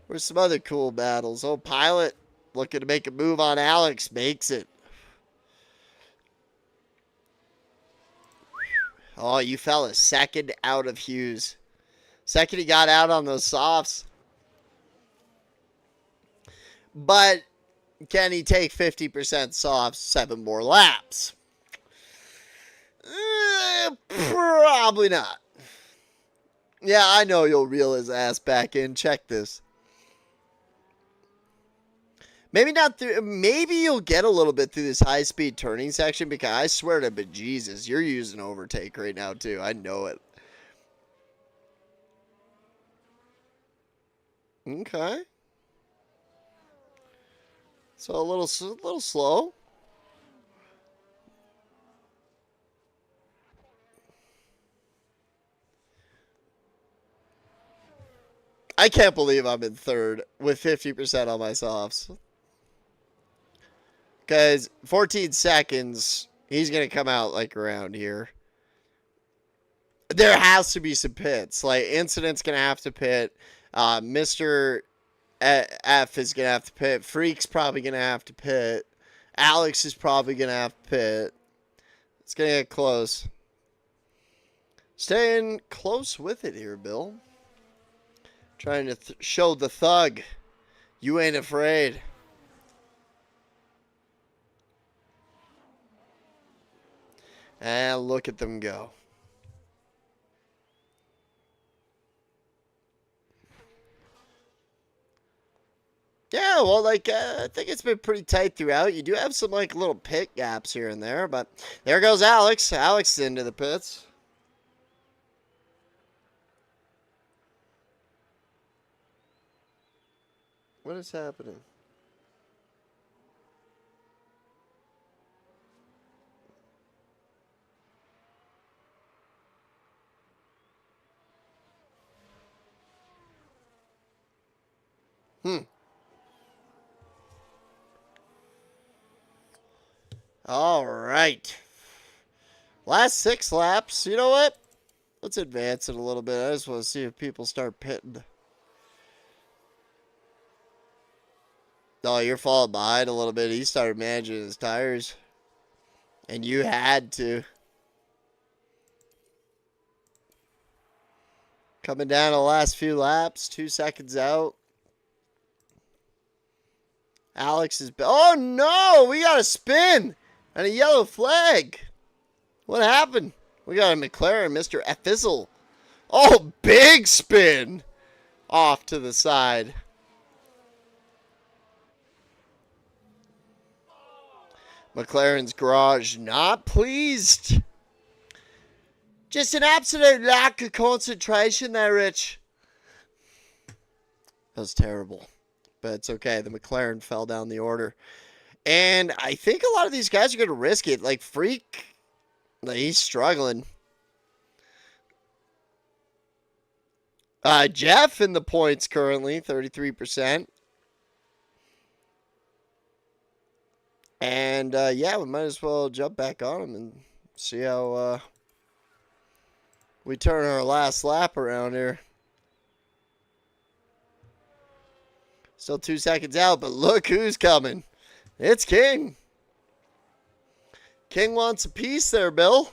Where's some other cool battles? Oh, Pilot looking to make a move on Alex. Makes it. Oh, you fell a second out of Hughes. Second he got out on those softs. But can he take 50% softs 7 more laps? Probably not. Yeah, I know you'll reel his ass back in. Check this. Maybe not through. Maybe you'll get a little bit through this high-speed turning section because I swear to bejesus, you're using overtake right now too. I know it. Okay. So a little slow. I can't believe I'm in third with 50% on my softs. Because 14 seconds, he's going to come out like around here. There has to be some pits. Like, Incident's going to have to pit. Mr. F is going to have to pit. Freak's probably going to have to pit. Alex is probably going to have to pit. It's going to get close. Staying close with it here, Bill. Trying to show the thug. You ain't afraid. And look at them go. Yeah, well, like, I think it's been pretty tight throughout. You do have some, like, little pit gaps here and there, but there goes Alex. Alex is into the pits. What is happening? All right. Last 6 laps. You know what? Let's advance it a little bit. I just want to see if people start pitting. Oh, you're falling behind a little bit. He started managing his tires. And you had to. Coming down the last few laps. 2 seconds out. Alex is... Oh, no! We got a spin! And a yellow flag. What happened? We got a McLaren, Mr. Fizzle. Oh, big spin. Off to the side. McLaren's garage not pleased. Just an absolute lack of concentration there, Rich. That was terrible. But it's okay. The McLaren fell down the order. And I think a lot of these guys are going to risk it. Like, Freak, like, he's struggling. Jeff in the points currently, 33%. And, yeah, we might as well jump back on him and see how we turn our last lap around here. Still 2 seconds out, but look who's coming. It's King. King wants a piece there, Bill.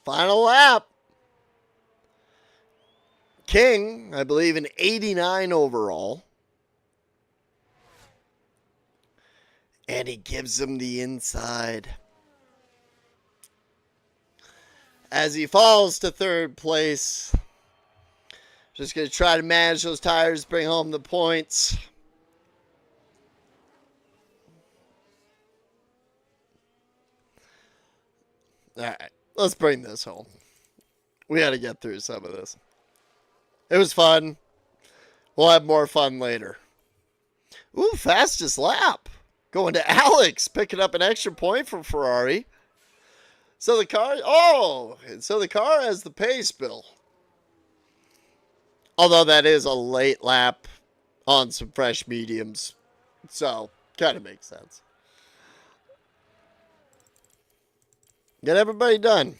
Final lap. King, I believe, an 89 overall. And he gives him the inside. As he falls to third place. Just going to try to manage those tires, bring home the points. All right, let's bring this home. We got to get through some of this. It was fun. We'll have more fun later. Ooh, fastest lap. Going to Alex, picking up an extra point for Ferrari. So the car, so the car has the pace, Bill. Although that is a late lap on some fresh mediums. So, kind of makes sense. Get everybody done.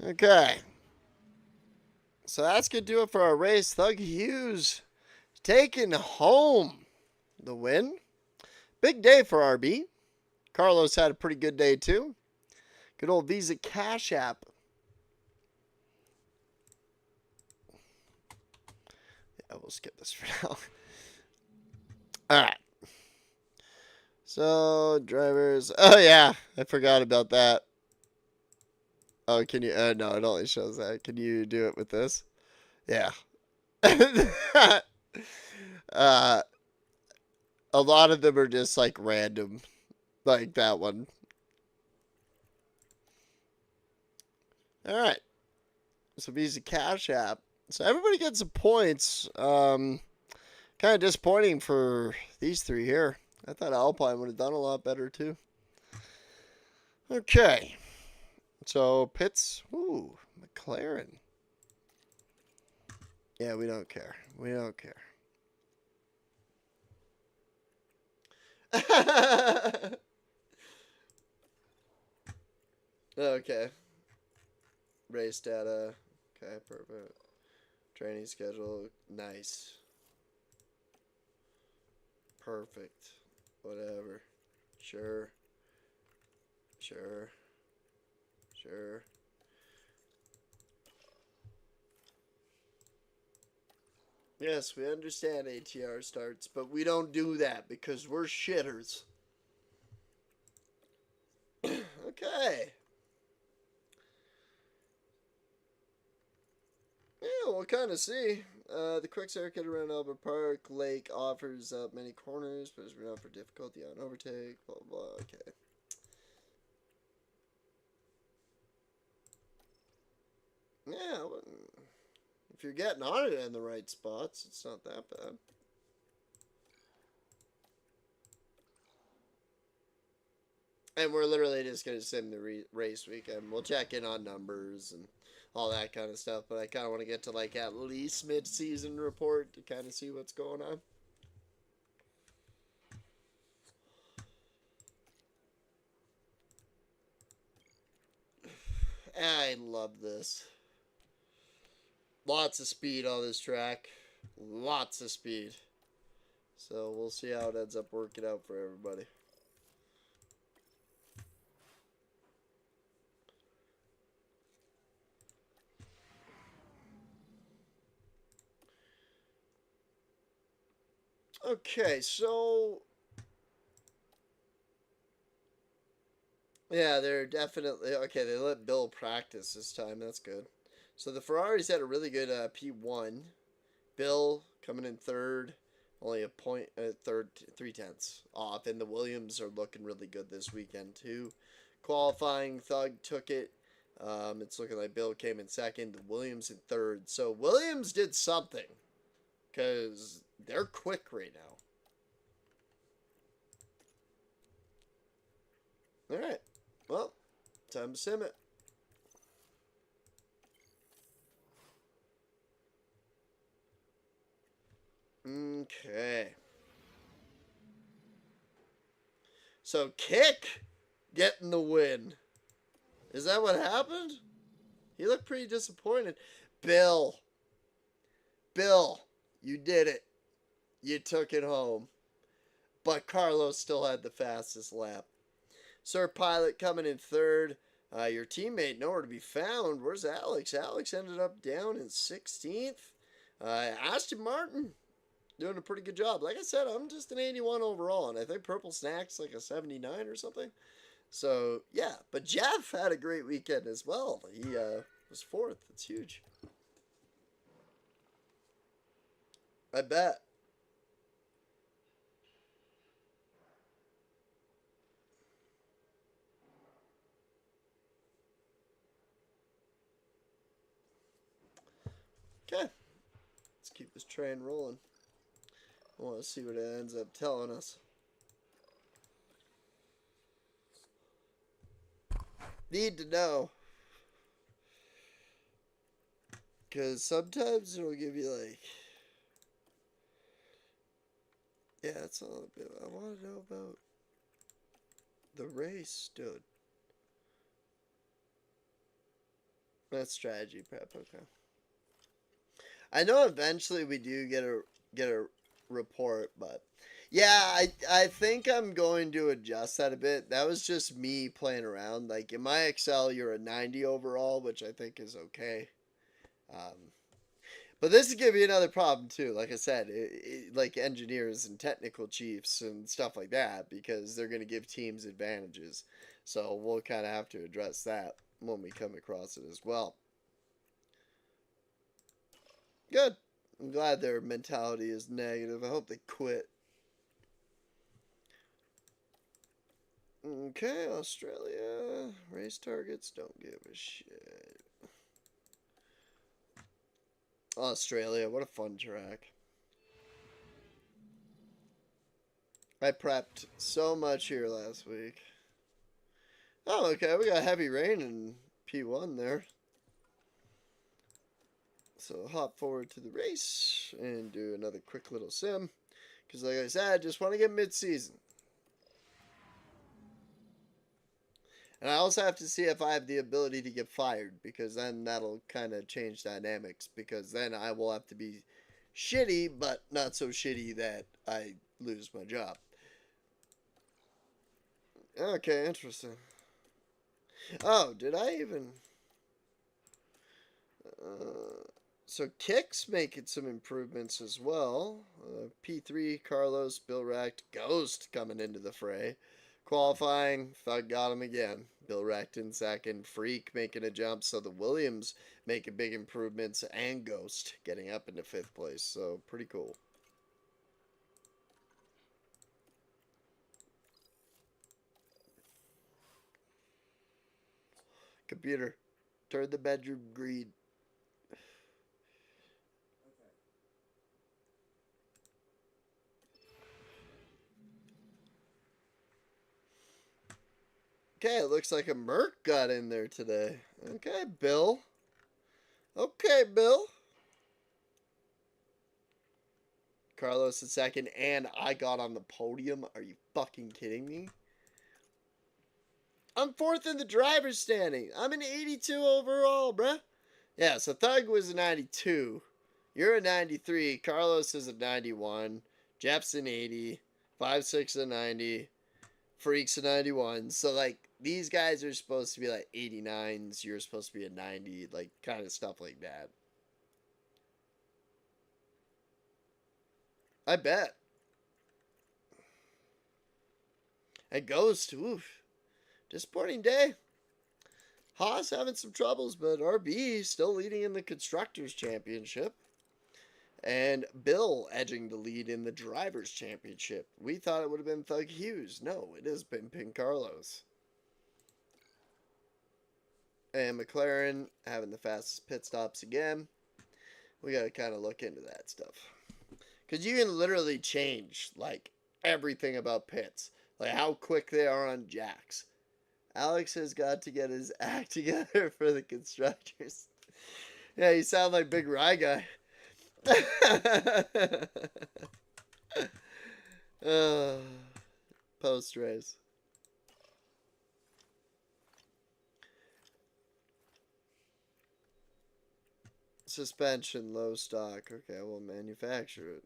Okay. So that's going to do it for our race. Thug Hughes taking home the win. Big day for RB. Carlos had a pretty good day too. Good old Visa Cash App. Yeah, we'll skip this for now. All right. So, drivers. Oh, yeah. I forgot about that. Oh, can you? No, it only shows that. Can you do it with this? Yeah. A lot of them are just like random. Like that one. All right. So, Visa Cash App. So, everybody gets some points. Kind of disappointing for these three here. I thought Alpine would have done a lot better too. Okay. So pits. Ooh, McLaren. Yeah, we don't care. We don't care. Okay. Race data. Okay, perfect. Training schedule. Nice. Perfect. Whatever. Sure. Sure. Sure. Yes, we understand ATR starts, but we don't do that because we're shitters. Okay. Yeah, we'll kind of see. The quick circuit around Albert Park Lake offers up many corners, but it's renowned for difficulty on overtake, blah, blah, blah. Okay. Yeah, well, if you're getting on it in the right spots, it's not that bad. And we're literally just going to sim the race weekend. We'll check in on numbers and all that kind of stuff. But I kind of want to get to like at least mid-season report to kind of see what's going on. I love this. Lots of speed on this track. Lots of speed. So we'll see how it ends up working out for everybody. Okay, so yeah, they're definitely okay. They let Bill practice this time. That's good. So the Ferraris had a really good P1. Bill coming in third, only a point, third, 3/10 off, and the Williams are looking really good this weekend too. Qualifying, Thug took it. It's looking like Bill came in second, Williams in third. So Williams did something because they're quick right now. All right. Well, time to sim it. Okay. So Kick getting the win. Is that what happened? He looked pretty disappointed. Bill, you did it. You took it home. But Carlos still had the fastest lap. Sir Pilot coming in third. Your teammate nowhere to be found. Where's Alex? Alex ended up down in 16th. Aston Martin doing a pretty good job. Like I said, I'm just an 81 overall, and I think Purple Snack's like a 79 or something. So, yeah. But Jeff had a great weekend as well. He was fourth. It's huge. I bet. Okay. Let's keep this train rolling. I want to see what it ends up telling us. Need to know. Because sometimes it'll give you like... Yeah, that's all a bit. I want to know about the race, dude. That's strategy prep, okay. I know eventually we do get a report, but yeah, I think I'm going to adjust that a bit. That was just me playing around. Like in my Excel, you're a 90 overall, which I think is okay. But this is gonna be another problem too. Like I said, like engineers and technical chiefs and stuff like that, because they're gonna give teams advantages. So we'll kind of have to address that when we come across it as well. Good. I'm glad their mentality is negative. I hope they quit. Okay, Australia. Race targets, don't give a shit. Australia, what a fun track. I prepped so much here last week. Oh, okay, we got heavy rain in P1 there. So hop forward to the race and do another quick little sim. Because like I said, I just want to get mid-season. And I also have to see if I have the ability to get fired, because then that'll kind of change dynamics, because then I will have to be shitty, but not so shitty that I lose my job. Okay, interesting. Oh, did I even... so Kick's making some improvements as well. P3, Carlos, Bill Recht, Ghost coming into the fray. Qualifying, Thug got him again. Bill Recht in second. Freak making a jump. So the Williams making big improvements. And Ghost getting up into 5th place. So pretty cool. Computer, turn the bedroom green. Okay, it looks like a Merc got in there today. Okay, Bill. Okay, Bill. Carlos in second, and I got on the podium. Are you fucking kidding me? I'm 4th in the driver's standing. I'm an 82 overall, bruh. Yeah, so Thug was a 92. You're a 93. Carlos is a 91. Jeff's an 80. 5'6" a 90. Freak's a 91. So, like, these guys are supposed to be, like, 89s. You're supposed to be a 90. Like, kind of stuff like that. I bet. And Ghost, oof. Disappointing day. Haas having some troubles, but RB still leading in the Constructors' Championship. And Bill edging the lead in the Drivers' Championship. We thought it would have been Thug Hughes. No, it has been Pin Carlos. And McLaren having the fastest pit stops again. We got to kind of look into that stuff. Because you can literally change, like, everything about pits. Like, how quick they are on jacks. Alex has got to get his act together for the Constructors. Yeah, you sound like Big Rye Guy. Post race. Suspension, low stock. Okay, we'll manufacture it.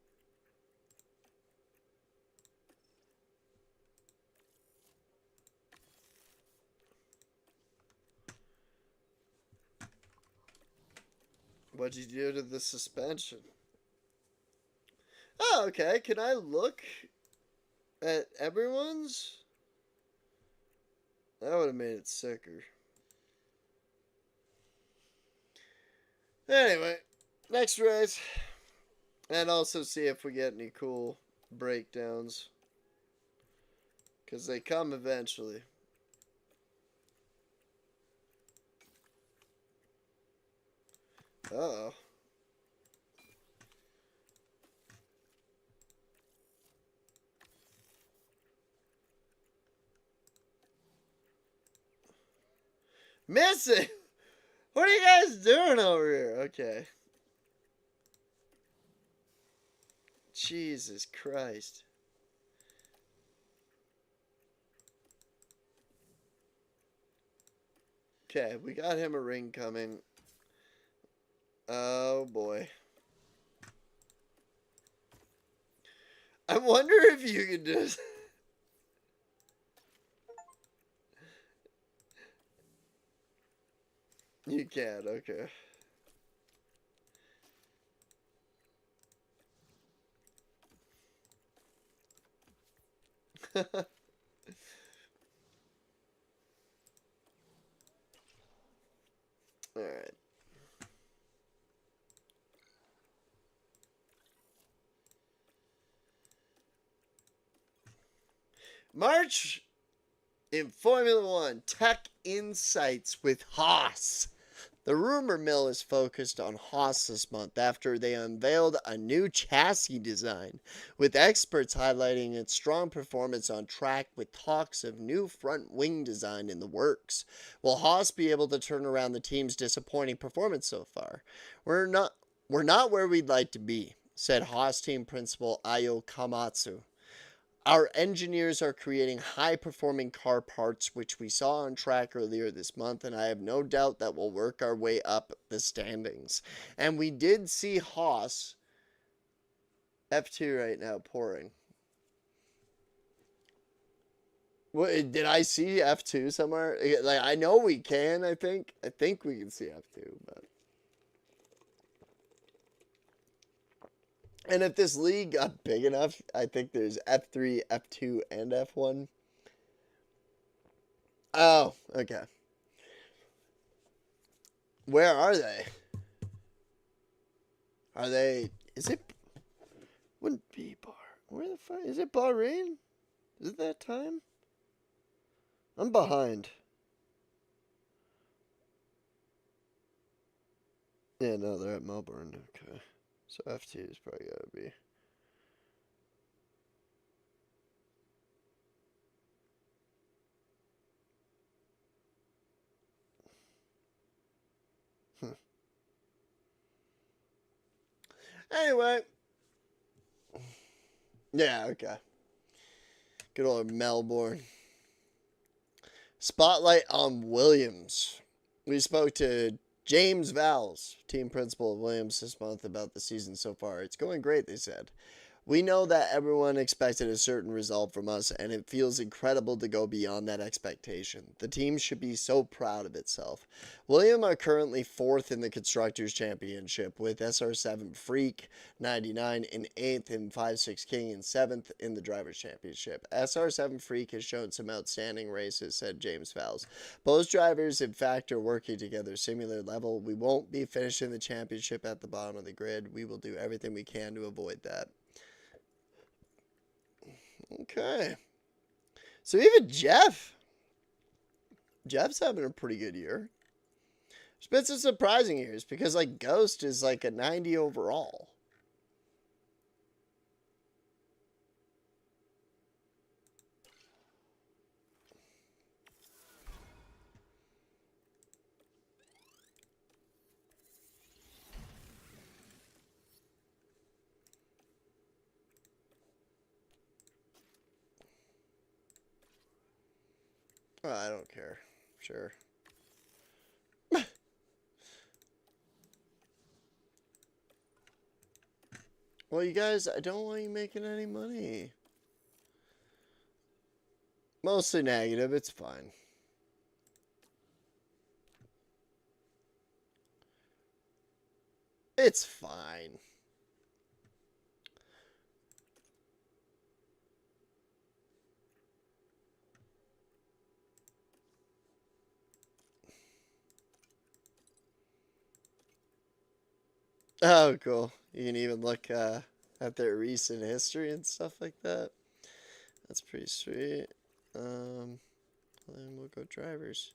What'd you do to the suspension? Oh, okay. Can I look at everyone's? That would have made it sicker. Anyway, next race. And also see if we get any cool breakdowns. Because they come eventually. Uh-oh. Missing! What are you guys doing over here? Okay. Jesus Christ. Okay, we got him a ring coming. Oh boy. I wonder if you can just... You can, okay. Alright. March in Formula One, Tech Insights with Haas. The rumor mill is focused on Haas this month after they unveiled a new chassis design, with experts highlighting its strong performance on track with talks of new front wing design in the works. Will Haas be able to turn around the team's disappointing performance so far? We're not where we'd like to be, said Haas team principal Ayo Kamatsu. Our engineers are creating high-performing car parts, which we saw on track earlier this month, and I have no doubt that we'll work our way up the standings. And we did see Haas F2 right now pouring. What, did I see F2 somewhere? Like, I know we can, I think we can see F2, but... And if this league got big enough, I think there's F3, F2, and F1. Oh, okay. Where are they? Are they... Is it... Wouldn't be Bar... Where the fuck... Is it Bahrain? Is it that time? I'm behind. Yeah, no, they're at Melbourne. Okay. So F2 is probably gotta be... Anyway. Yeah, okay. Good old Melbourne. Spotlight on Williams. We spoke to James Vowles, team principal of Williams, this month about the season so far. It's going great, they said. We know that everyone expected a certain result from us, and it feels incredible to go beyond that expectation. The team should be so proud of itself. Williams are currently 4th in the Constructors' Championship, with SR7 Freak 99 in 8th and 5.6 King in 7th in the Drivers' Championship. SR7 Freak has shown some outstanding races, said James Vowles. Both drivers, in fact, are working together similar level. We won't be finishing the championship at the bottom of the grid. We will do everything we can to avoid that. Okay. So even Jeff's having a pretty good year. There's been some surprising years because like Ghost is like a 90 overall. Oh, I don't care. Sure. Well, you guys, I don't want you making any money. Mostly negative. It's fine. It's fine. Oh, cool. You can even look at their recent history and stuff like that. That's pretty sweet. Then we'll go drivers.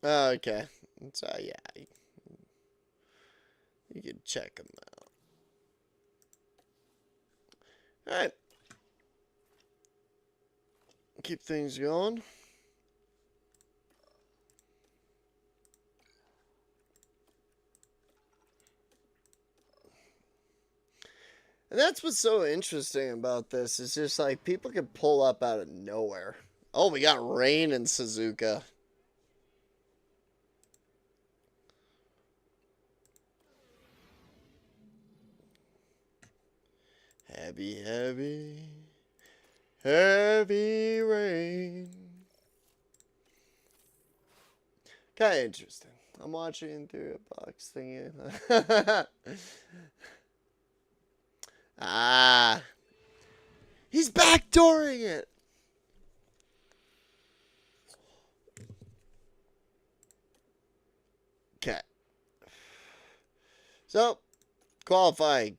Oh, okay. So, yeah. You can check them out. Alright. Keep things going. And that's what's so interesting about this. It's just like people can pull up out of nowhere. Oh, we got rain in Suzuka. Heavy, heavy, heavy rain. Kind of interesting. I'm watching through a box thingy. Ah. He's backdooring it. Okay. So, qualifying.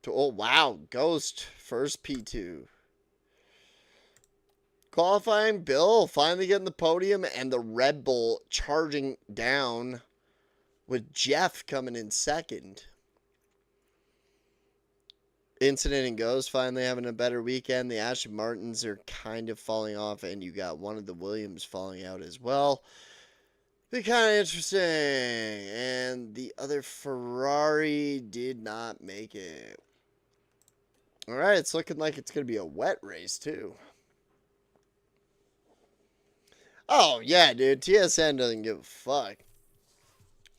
Oh, wow. Ghost, first P2. Qualifying, Bill finally getting the podium, and the Red Bull charging down with Jeff coming in second. Incident and Ghost finally having a better weekend. The Aston Martins are kind of falling off, and you got one of the Williams falling out as well. Be kind of interesting. And the other Ferrari did not make it. All right, it's looking like it's going to be a wet race, too. Oh, yeah, dude. TSN doesn't give a fuck.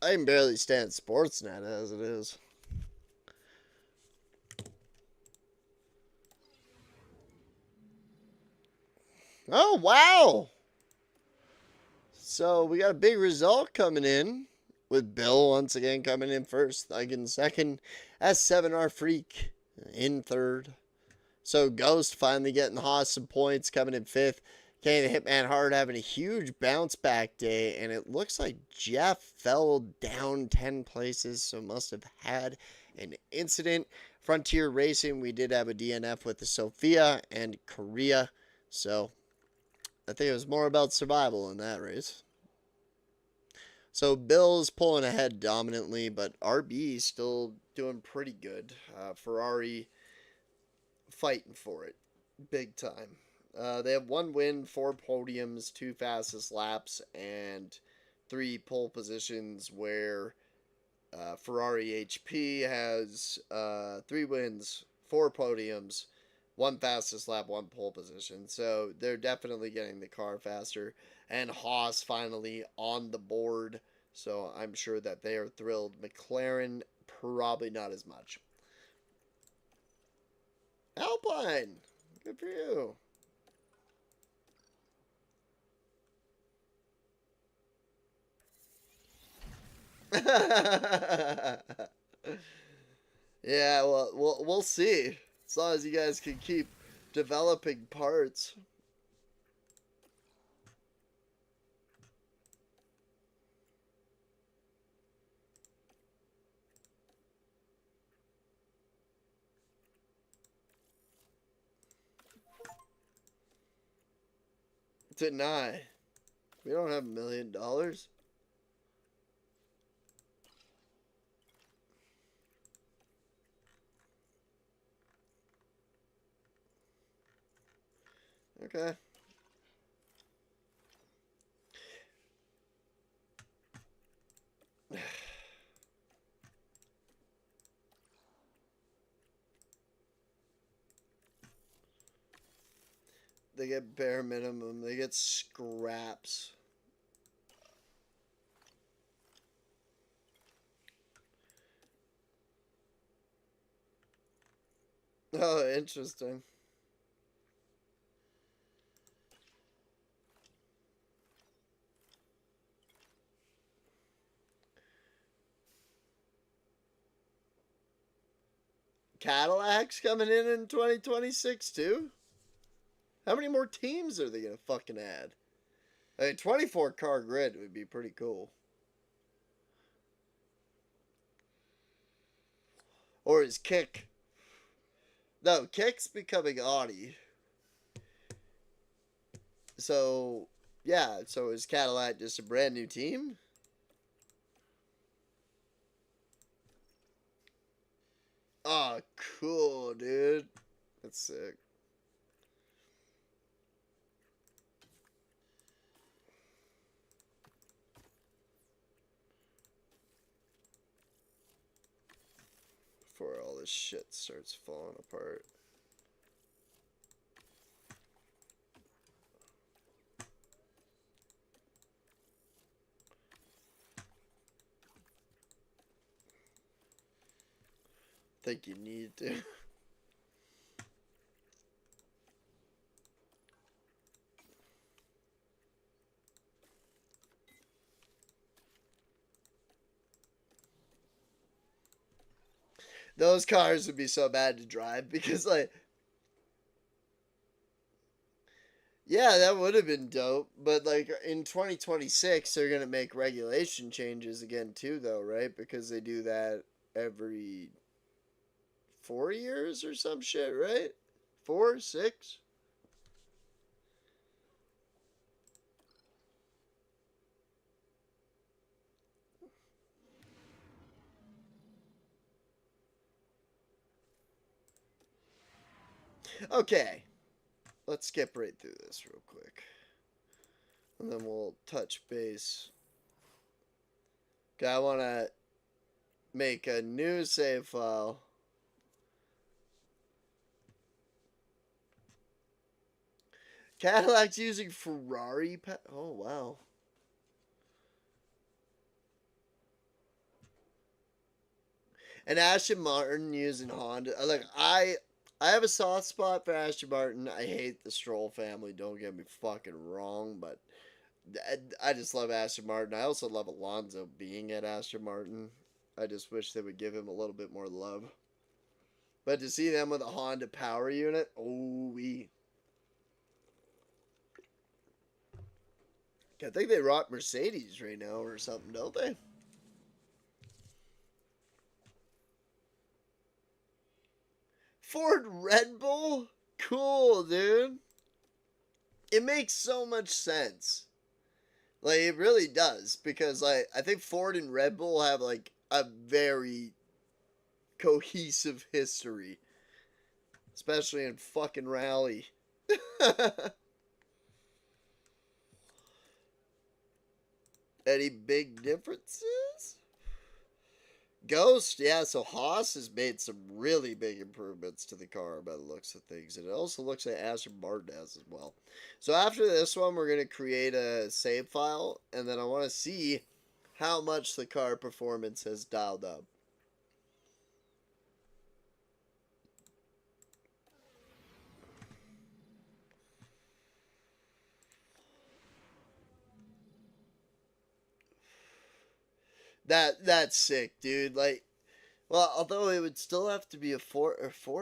I can barely stand Sportsnet as it is. Oh, wow. So we got a big result coming in with Bill once again coming in first. Like in second. S7R Freak in third. So Ghost finally getting Haas some points, coming in fifth. Kenny the Hitman Hard having a huge bounce back day. And it looks like Jeff fell down 10 places. So must have had an incident. Frontier Racing, we did have a DNF with the Sophia and Korea. So I think it was more about survival in that race. So Bill's pulling ahead dominantly, but RB still doing pretty good. Ferrari fighting for it big time. They have 1 win, 4 podiums, 2 fastest laps, and 3 pole positions, where Ferrari HP has 3 wins, 4 podiums, 1 fastest lap, 1 pole position. So they're definitely getting the car faster. And Haas finally on the board. So I'm sure that they are thrilled. McLaren, probably not as much. Alpine, good for you. Yeah, well, we'll see. As long as you guys can keep developing parts. Deny. We don't have $1 million. Okay. They get bare minimum. They get scraps. Oh, interesting. Cadillac's coming in 2026 too? How many more teams are they gonna fucking add? A 24 car grid would be pretty cool. Or is Kick? No, Kick's becoming Audi. So, yeah, so is Cadillac just a brand new team? Oh, cool, dude. That's sick. Before all this shit starts falling apart. Think you need to. Those cars would be so bad to drive because, like, yeah, that would have been dope. But, like, in 2026, they're going to make regulation changes again, too, though, right? Because they do that every 4 years or some shit, right? 4, 6? Okay. Let's skip right through this real quick. And then we'll touch base. Okay, I want to make a new save file. Cadillac's using Ferrari. Oh, wow. And Aston Martin using Honda. Like, I have a soft spot for Aston Martin. I hate the Stroll family. Don't get me fucking wrong, but I just love Aston Martin. I also love Alonso being at Aston Martin. I just wish they would give him a little bit more love. But to see them with a Honda power unit, oh we. I think they rock Mercedes right now or something, don't they? Ford Red Bull? Cool, dude. It makes so much sense. Like, it really does. Because, like, I think Ford and Red Bull have, like, a very cohesive history. Especially in fucking rally. Any big differences? Ghost, yeah, so Haas has made some really big improvements to the car by the looks of things. And it also looks like Aston Martin has as well. So after this one, we're going to create a save file. And then I want to see how much the car performance has dialed up. That's sick, dude. Like, well, although it would still have to be a four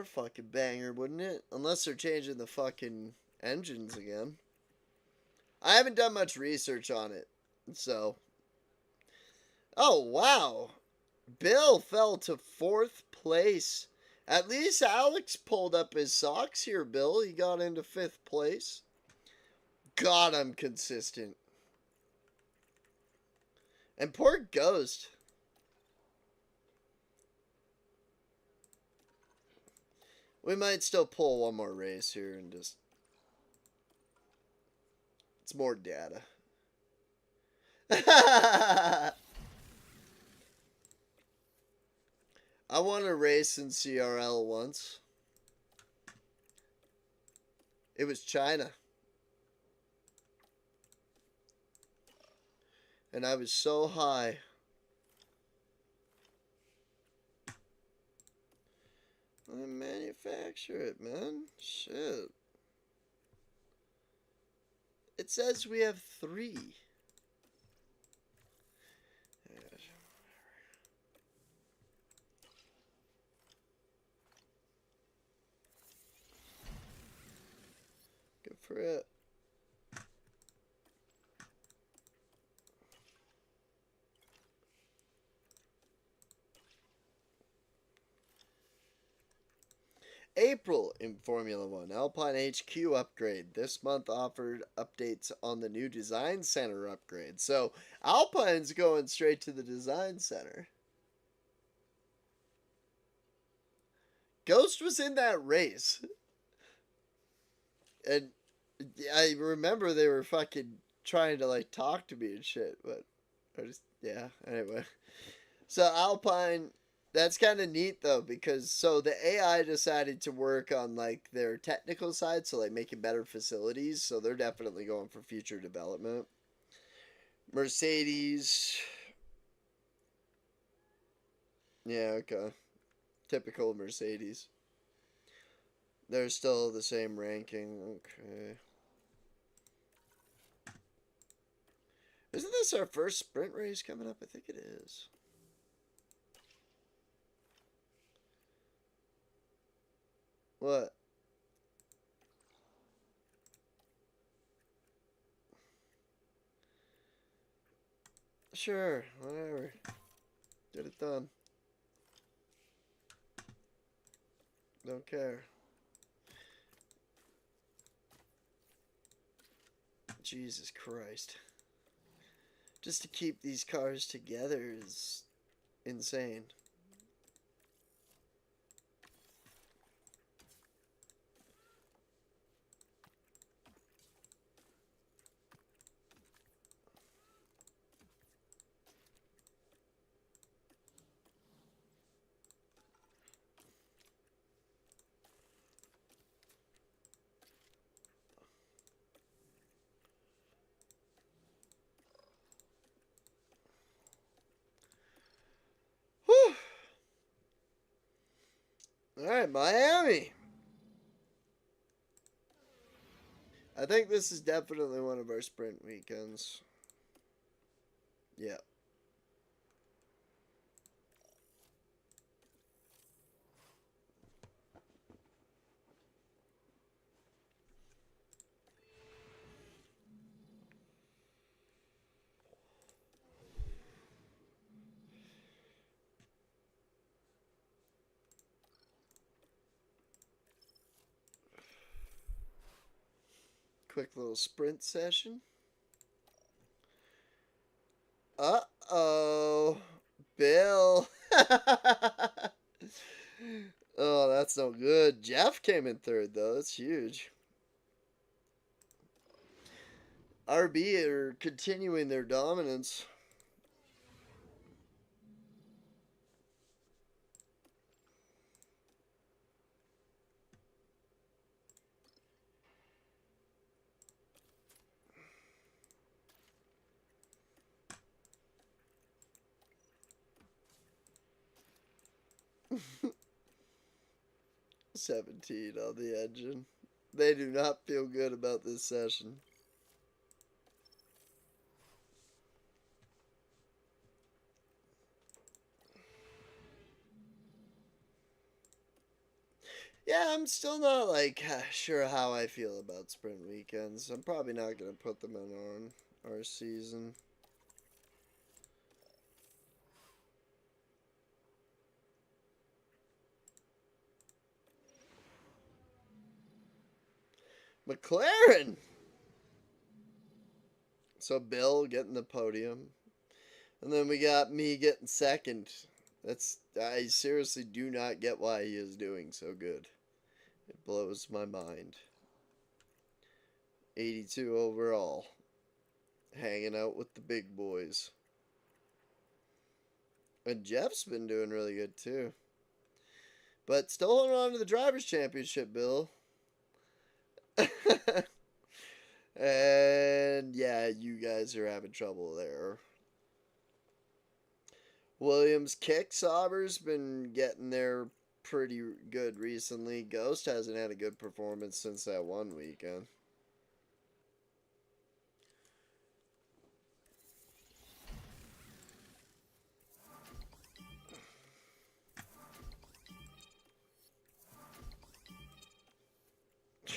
fucking banger, wouldn't it? Unless they're changing the fucking engines again. I haven't done much research on it, so. Oh wow, Bill fell to 4th place. At least Alex pulled up his socks here, Bill. He got into 5th place. God, I'm consistent. And poor Ghost. We might still pull one more race here and just... It's more data. I won a race in CRL once. It was China. And I was so high. I manufacture it, man. Shit. It says we have 3. Good for it. April in Formula One. Alpine HQ upgrade. This month offered updates on the new design center upgrade. So Alpine's going straight to the design center. Ghost was in that race. And I remember they were fucking trying to like talk to me and shit, but I just, yeah, anyway. So Alpine, that's kind of neat though, because so the AI decided to work on like their technical side, so like making better facilities, so they're definitely going for future development. Mercedes, yeah, okay. Typical Mercedes. They're still the same ranking, okay. Isn't this our first sprint race coming up? I think it is. What? Sure, whatever. Get it done. Don't care. Jesus Christ. Just to keep these cars together is insane. Whew. Alright, Miami. I think this is definitely one of our sprint weekends. Yeah. Quick little sprint session. Uh-oh. Bill. Oh, that's no good. Jeff came in third, though. That's huge. RB are continuing their dominance. $17 on the engine. They do not feel good about this session. Yeah, I'm still not like sure how I feel about sprint weekends. I'm probably not gonna put them in on our season. McLaren. So Bill getting the podium, and then we got me getting second. I seriously do not get why he is doing so good. It blows my mind. 82 overall. Hanging out with the big boys. And Jeff's been doing really good too. But still holding on to the Drivers' Championship, Bill. And yeah, you guys are having trouble there. Williams kick Sauber's been getting there pretty good recently. Ghost hasn't had a good performance since that one weekend.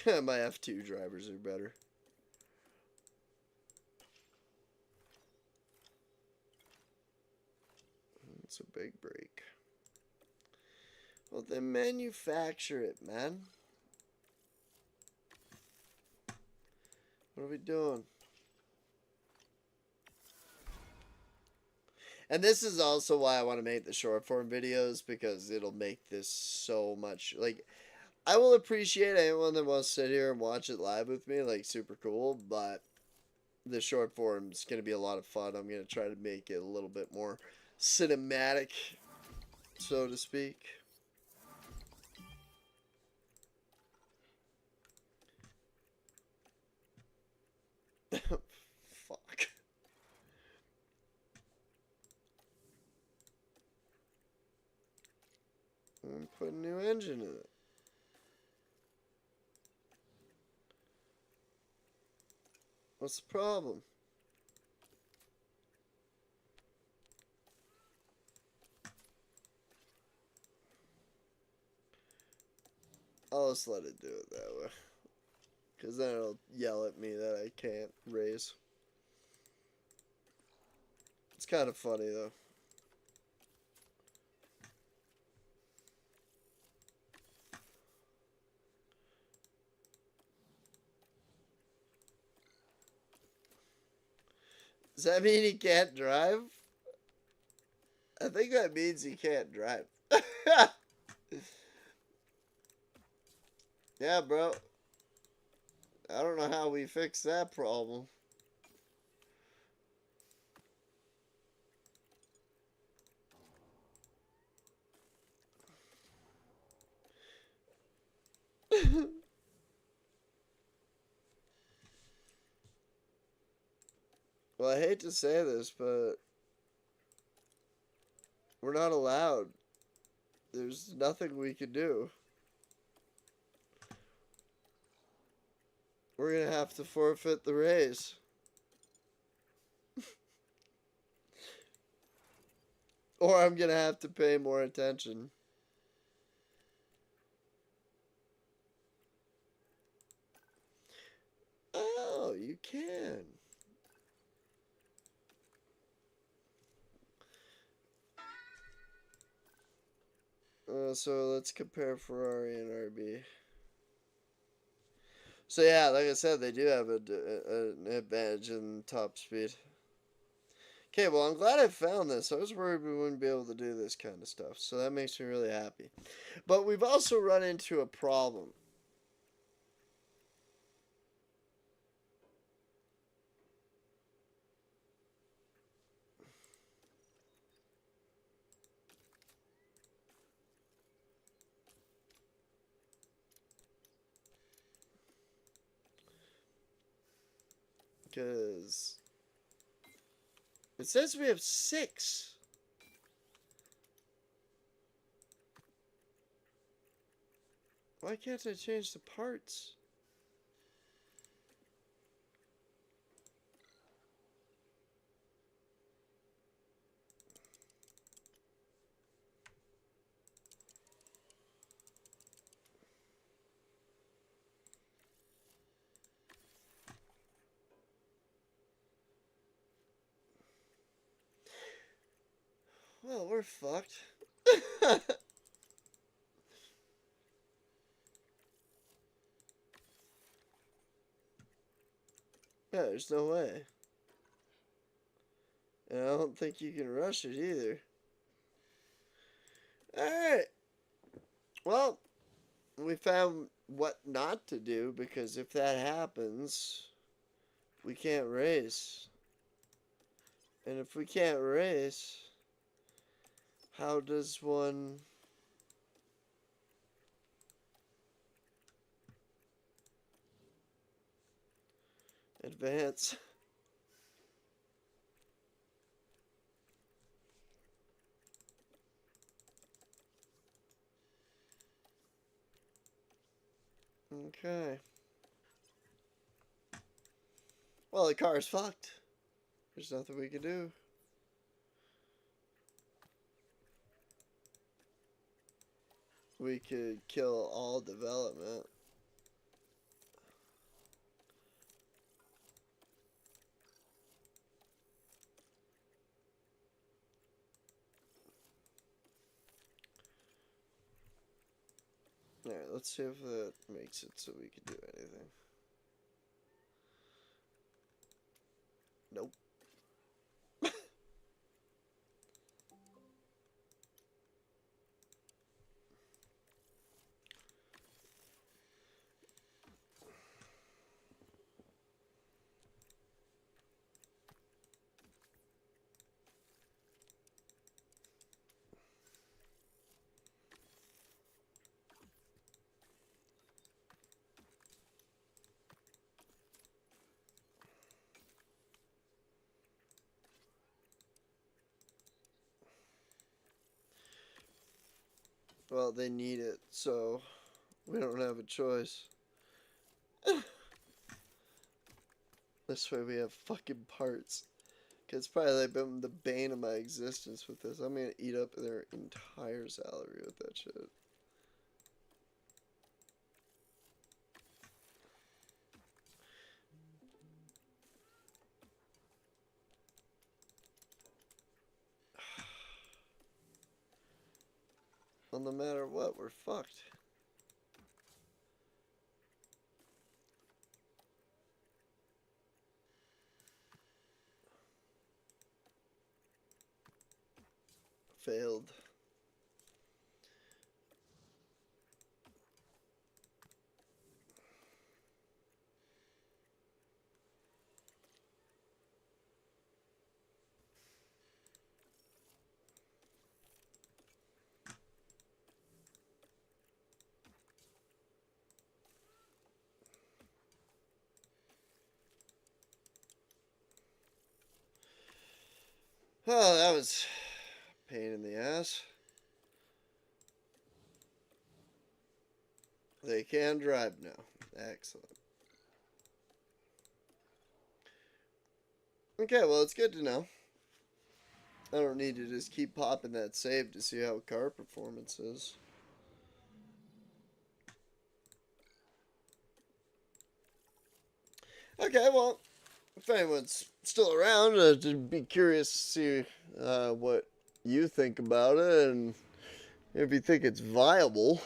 My F2 drivers are better. It's a big break. Well, then manufacture it, man. What are we doing? And this is also why I want to make the short form videos, because it'll make this so much, like, I will appreciate anyone that wants to sit here and watch it live with me, like, super cool, but the short form is going to be a lot of fun. I'm going to try to make it a little bit more cinematic, so to speak. Fuck. I'm putting a new engine in it. What's the problem? I'll just let it do it that way. Because then it'll yell at me that I can't raise. It's kind of funny, though. Does that mean he can't drive? I think that means he can't drive. Yeah, bro. I don't know how we fix that problem. Well, I hate to say this, but we're not allowed. There's nothing we can do. We're gonna have to forfeit the race. Or I'm gonna have to pay more attention. Oh, you can. So let's compare Ferrari and RB. So yeah, like I said, they do have an advantage in top speed. Okay, well, I'm glad I found this. I was worried we wouldn't be able to do this kind of stuff, so that makes me really happy. But we've also run into a problem. Because it says we have 6. Why can't I change the parts? Well, we're fucked. Yeah, there's no way. And I don't think you can rush it either. Alright. Well, we found what not to do, because if that happens, we can't race. And if we can't race, how does one advance? Okay. Well, the car's fucked. There's nothing we can do. We could kill all development. Alright, let's see if that makes it so we can do anything. Nope. Well, they need it, so we don't have a choice. This way we have fucking parts. Cause probably like been the bane of my existence with this. I'm gonna eat up their entire salary with that shit. Well, no matter what, we're fucked. Failed. Oh, that was a pain in the ass. They can drive now. Excellent. Okay, well, it's good to know. I don't need to just keep popping that save to see how car performance is. Okay, well, if anyone's still around, I'd be curious to see what you think about it and if you think it's viable.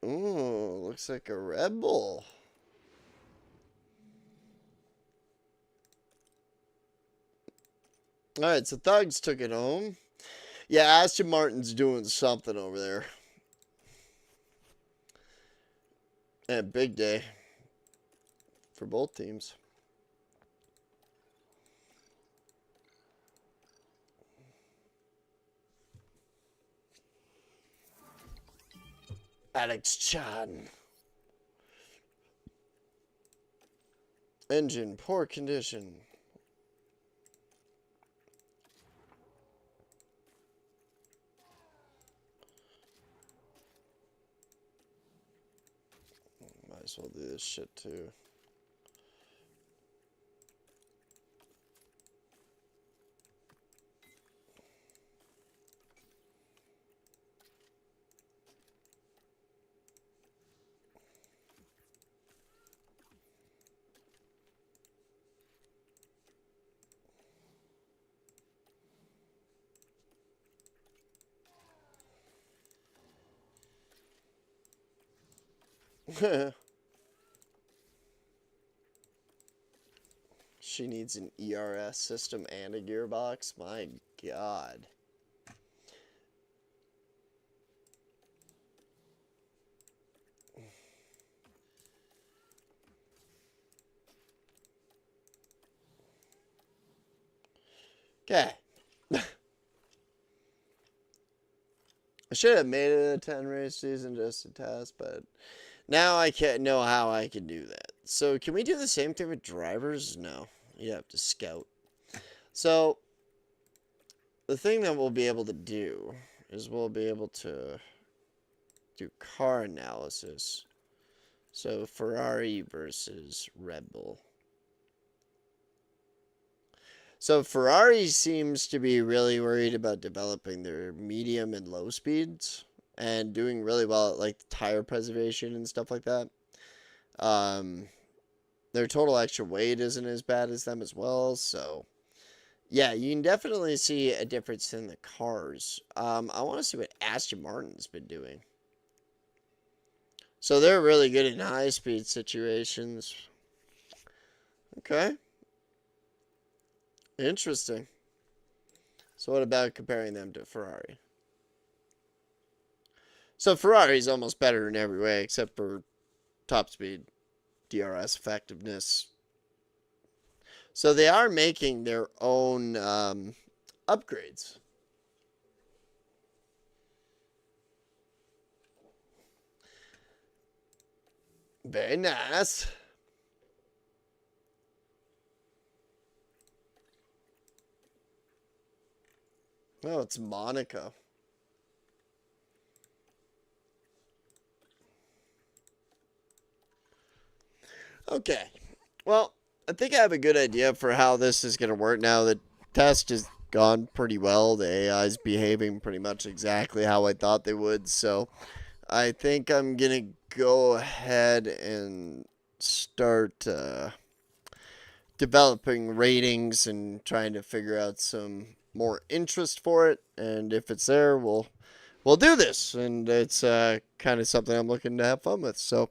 Ooh, looks like a Red Bull. Alright, so Thugs took it home. Yeah, Aston Martin's doing something over there. And big day for both teams. Alex Chan. Engine, poor condition. Might as well do this shit too. She needs an ERS system and a gearbox. My God. Okay. I should have made it a 10 race season just to test, but now I can't know how I can do that. So can we do the same thing with drivers? No. You have to scout. So the thing that we'll be able to do is we'll be able to do car analysis. So Ferrari versus Red Bull. So Ferrari seems to be really worried about developing their medium and low speeds and doing really well at like tire preservation and stuff like that. Their total extra weight isn't as bad as them as well, so yeah, you can definitely see a difference in the cars. I want to see what Aston Martin's been doing. So they're really good in high speed situations. Okay. Interesting. So what about comparing them to Ferrari? So Ferrari's almost better in every way except for top speed, DRS effectiveness. So they are making their own upgrades. Very nice. Oh, it's Monaco. Okay. Well, I think I have a good idea for how this is going to work now. The test has gone pretty well. The AI is behaving pretty much exactly how I thought they would. So I think I'm going to go ahead and start developing ratings and trying to figure out some more interest for it. And if it's there, we'll do this. And it's kind of something I'm looking to have fun with. So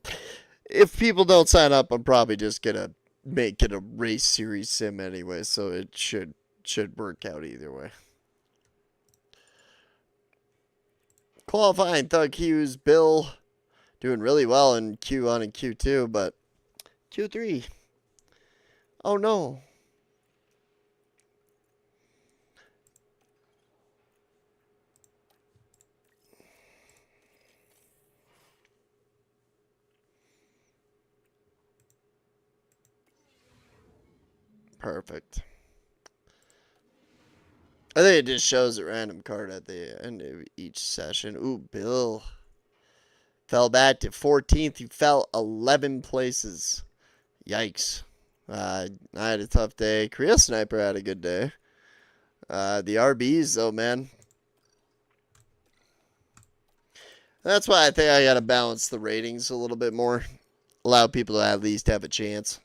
if people don't sign up, I'm probably just gonna make it a race series sim anyway, so it should work out either way. Qualifying Thug Q's Bill doing really well in Q1 and Q2, but Q3. Oh no. Perfect. I think it just shows a random card at the end of each session. Ooh, Bill fell back to 14th. He fell 11 places. Yikes. I had a tough day. Korea Sniper had a good day. The RBs, though, man. That's why I think I got to balance the ratings a little bit more. Allow people to at least have a chance.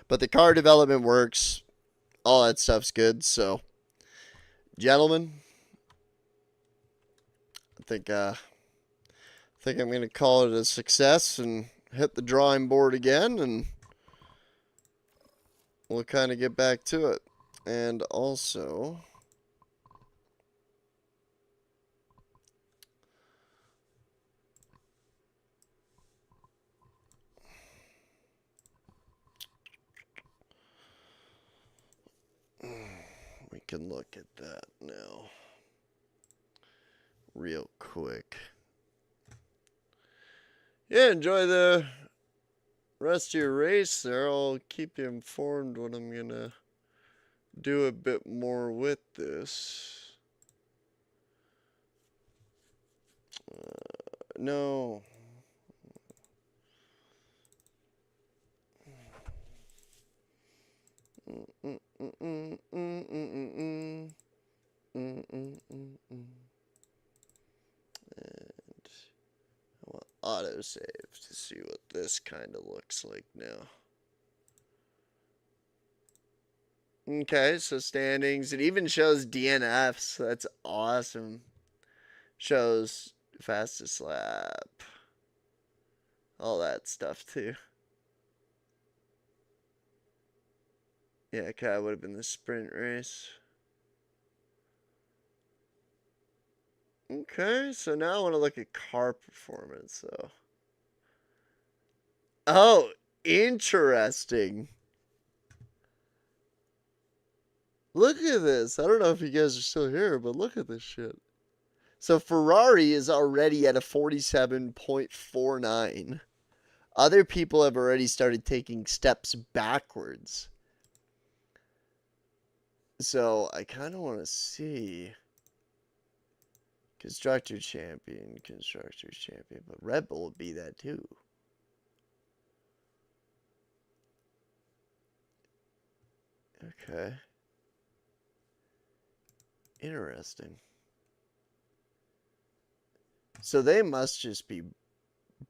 But the car development works. All that stuff's good. So, gentlemen, I think I'm going to call it a success and hit the drawing board again, and we'll kind of get back to it. And also, we can look at that now real quick. Yeah, enjoy the rest of your race there. I'll keep you informed when I'm going to do a bit more with this. No. And I want autosave to see what this kind of looks like now. Okay, so standings. It even shows DNFs. That's awesome. Shows fastest lap. All that stuff too. Yeah, okay, would have been the sprint race. Okay, so now I want to look at car performance, so. Oh, interesting. Look at this. I don't know if you guys are still here, but look at this shit. So Ferrari is already at a 47.49. Other people have already started taking steps backwards. So I kind of want to see Constructors Champion, but Red Bull would be that too. Okay. Interesting. So they must just be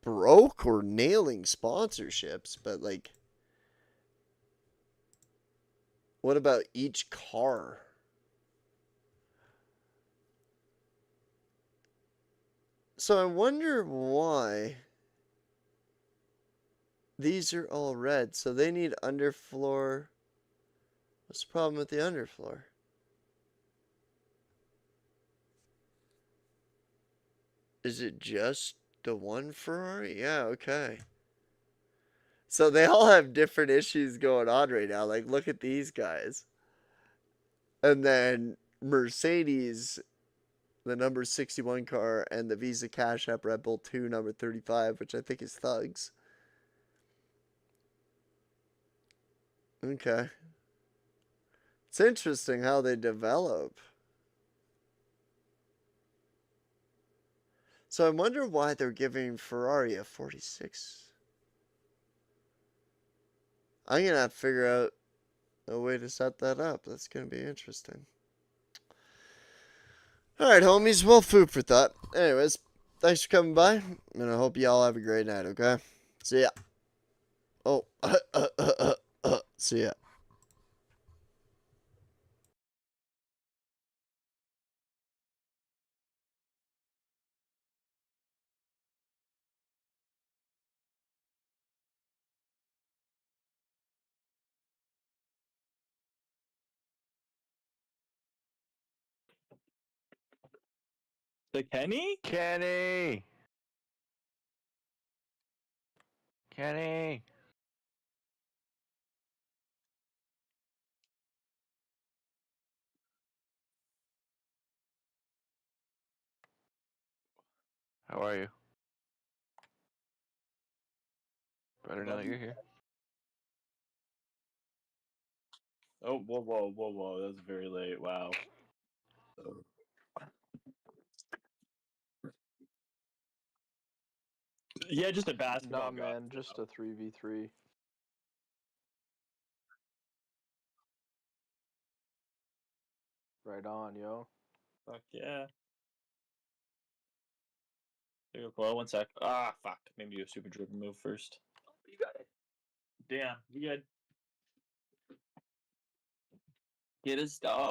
broke or nailing sponsorships, but like, what about each car? So I wonder why these are all red. So they need underfloor. What's the problem with the underfloor? Is it just the one Ferrari? Yeah, okay. So they all have different issues going on right now. Like, look at these guys. And then Mercedes, the number 61 car, and the Visa Cash App Red Bull 2, number 35, which I think is Thugs. Okay. It's interesting how they develop. So I wonder why they're giving Ferrari a 46. I'm going to have to figure out a way to set that up. That's going to be interesting. Alright, homies. Well, food for thought. Anyways, thanks for coming by, and I hope you all have a great night, okay? See ya. Oh, see ya. The Kenny? Kenny! Kenny! How are you? Better know that you're here. Oh, whoa. That's very late. Wow. Yeah, just a basketball. Nah, man, just a 3v3. Right on, yo. Fuck yeah. There you go, 1 sec. Ah, fuck. Maybe do a super driven move first. You got it. Damn, you good. Get his dog.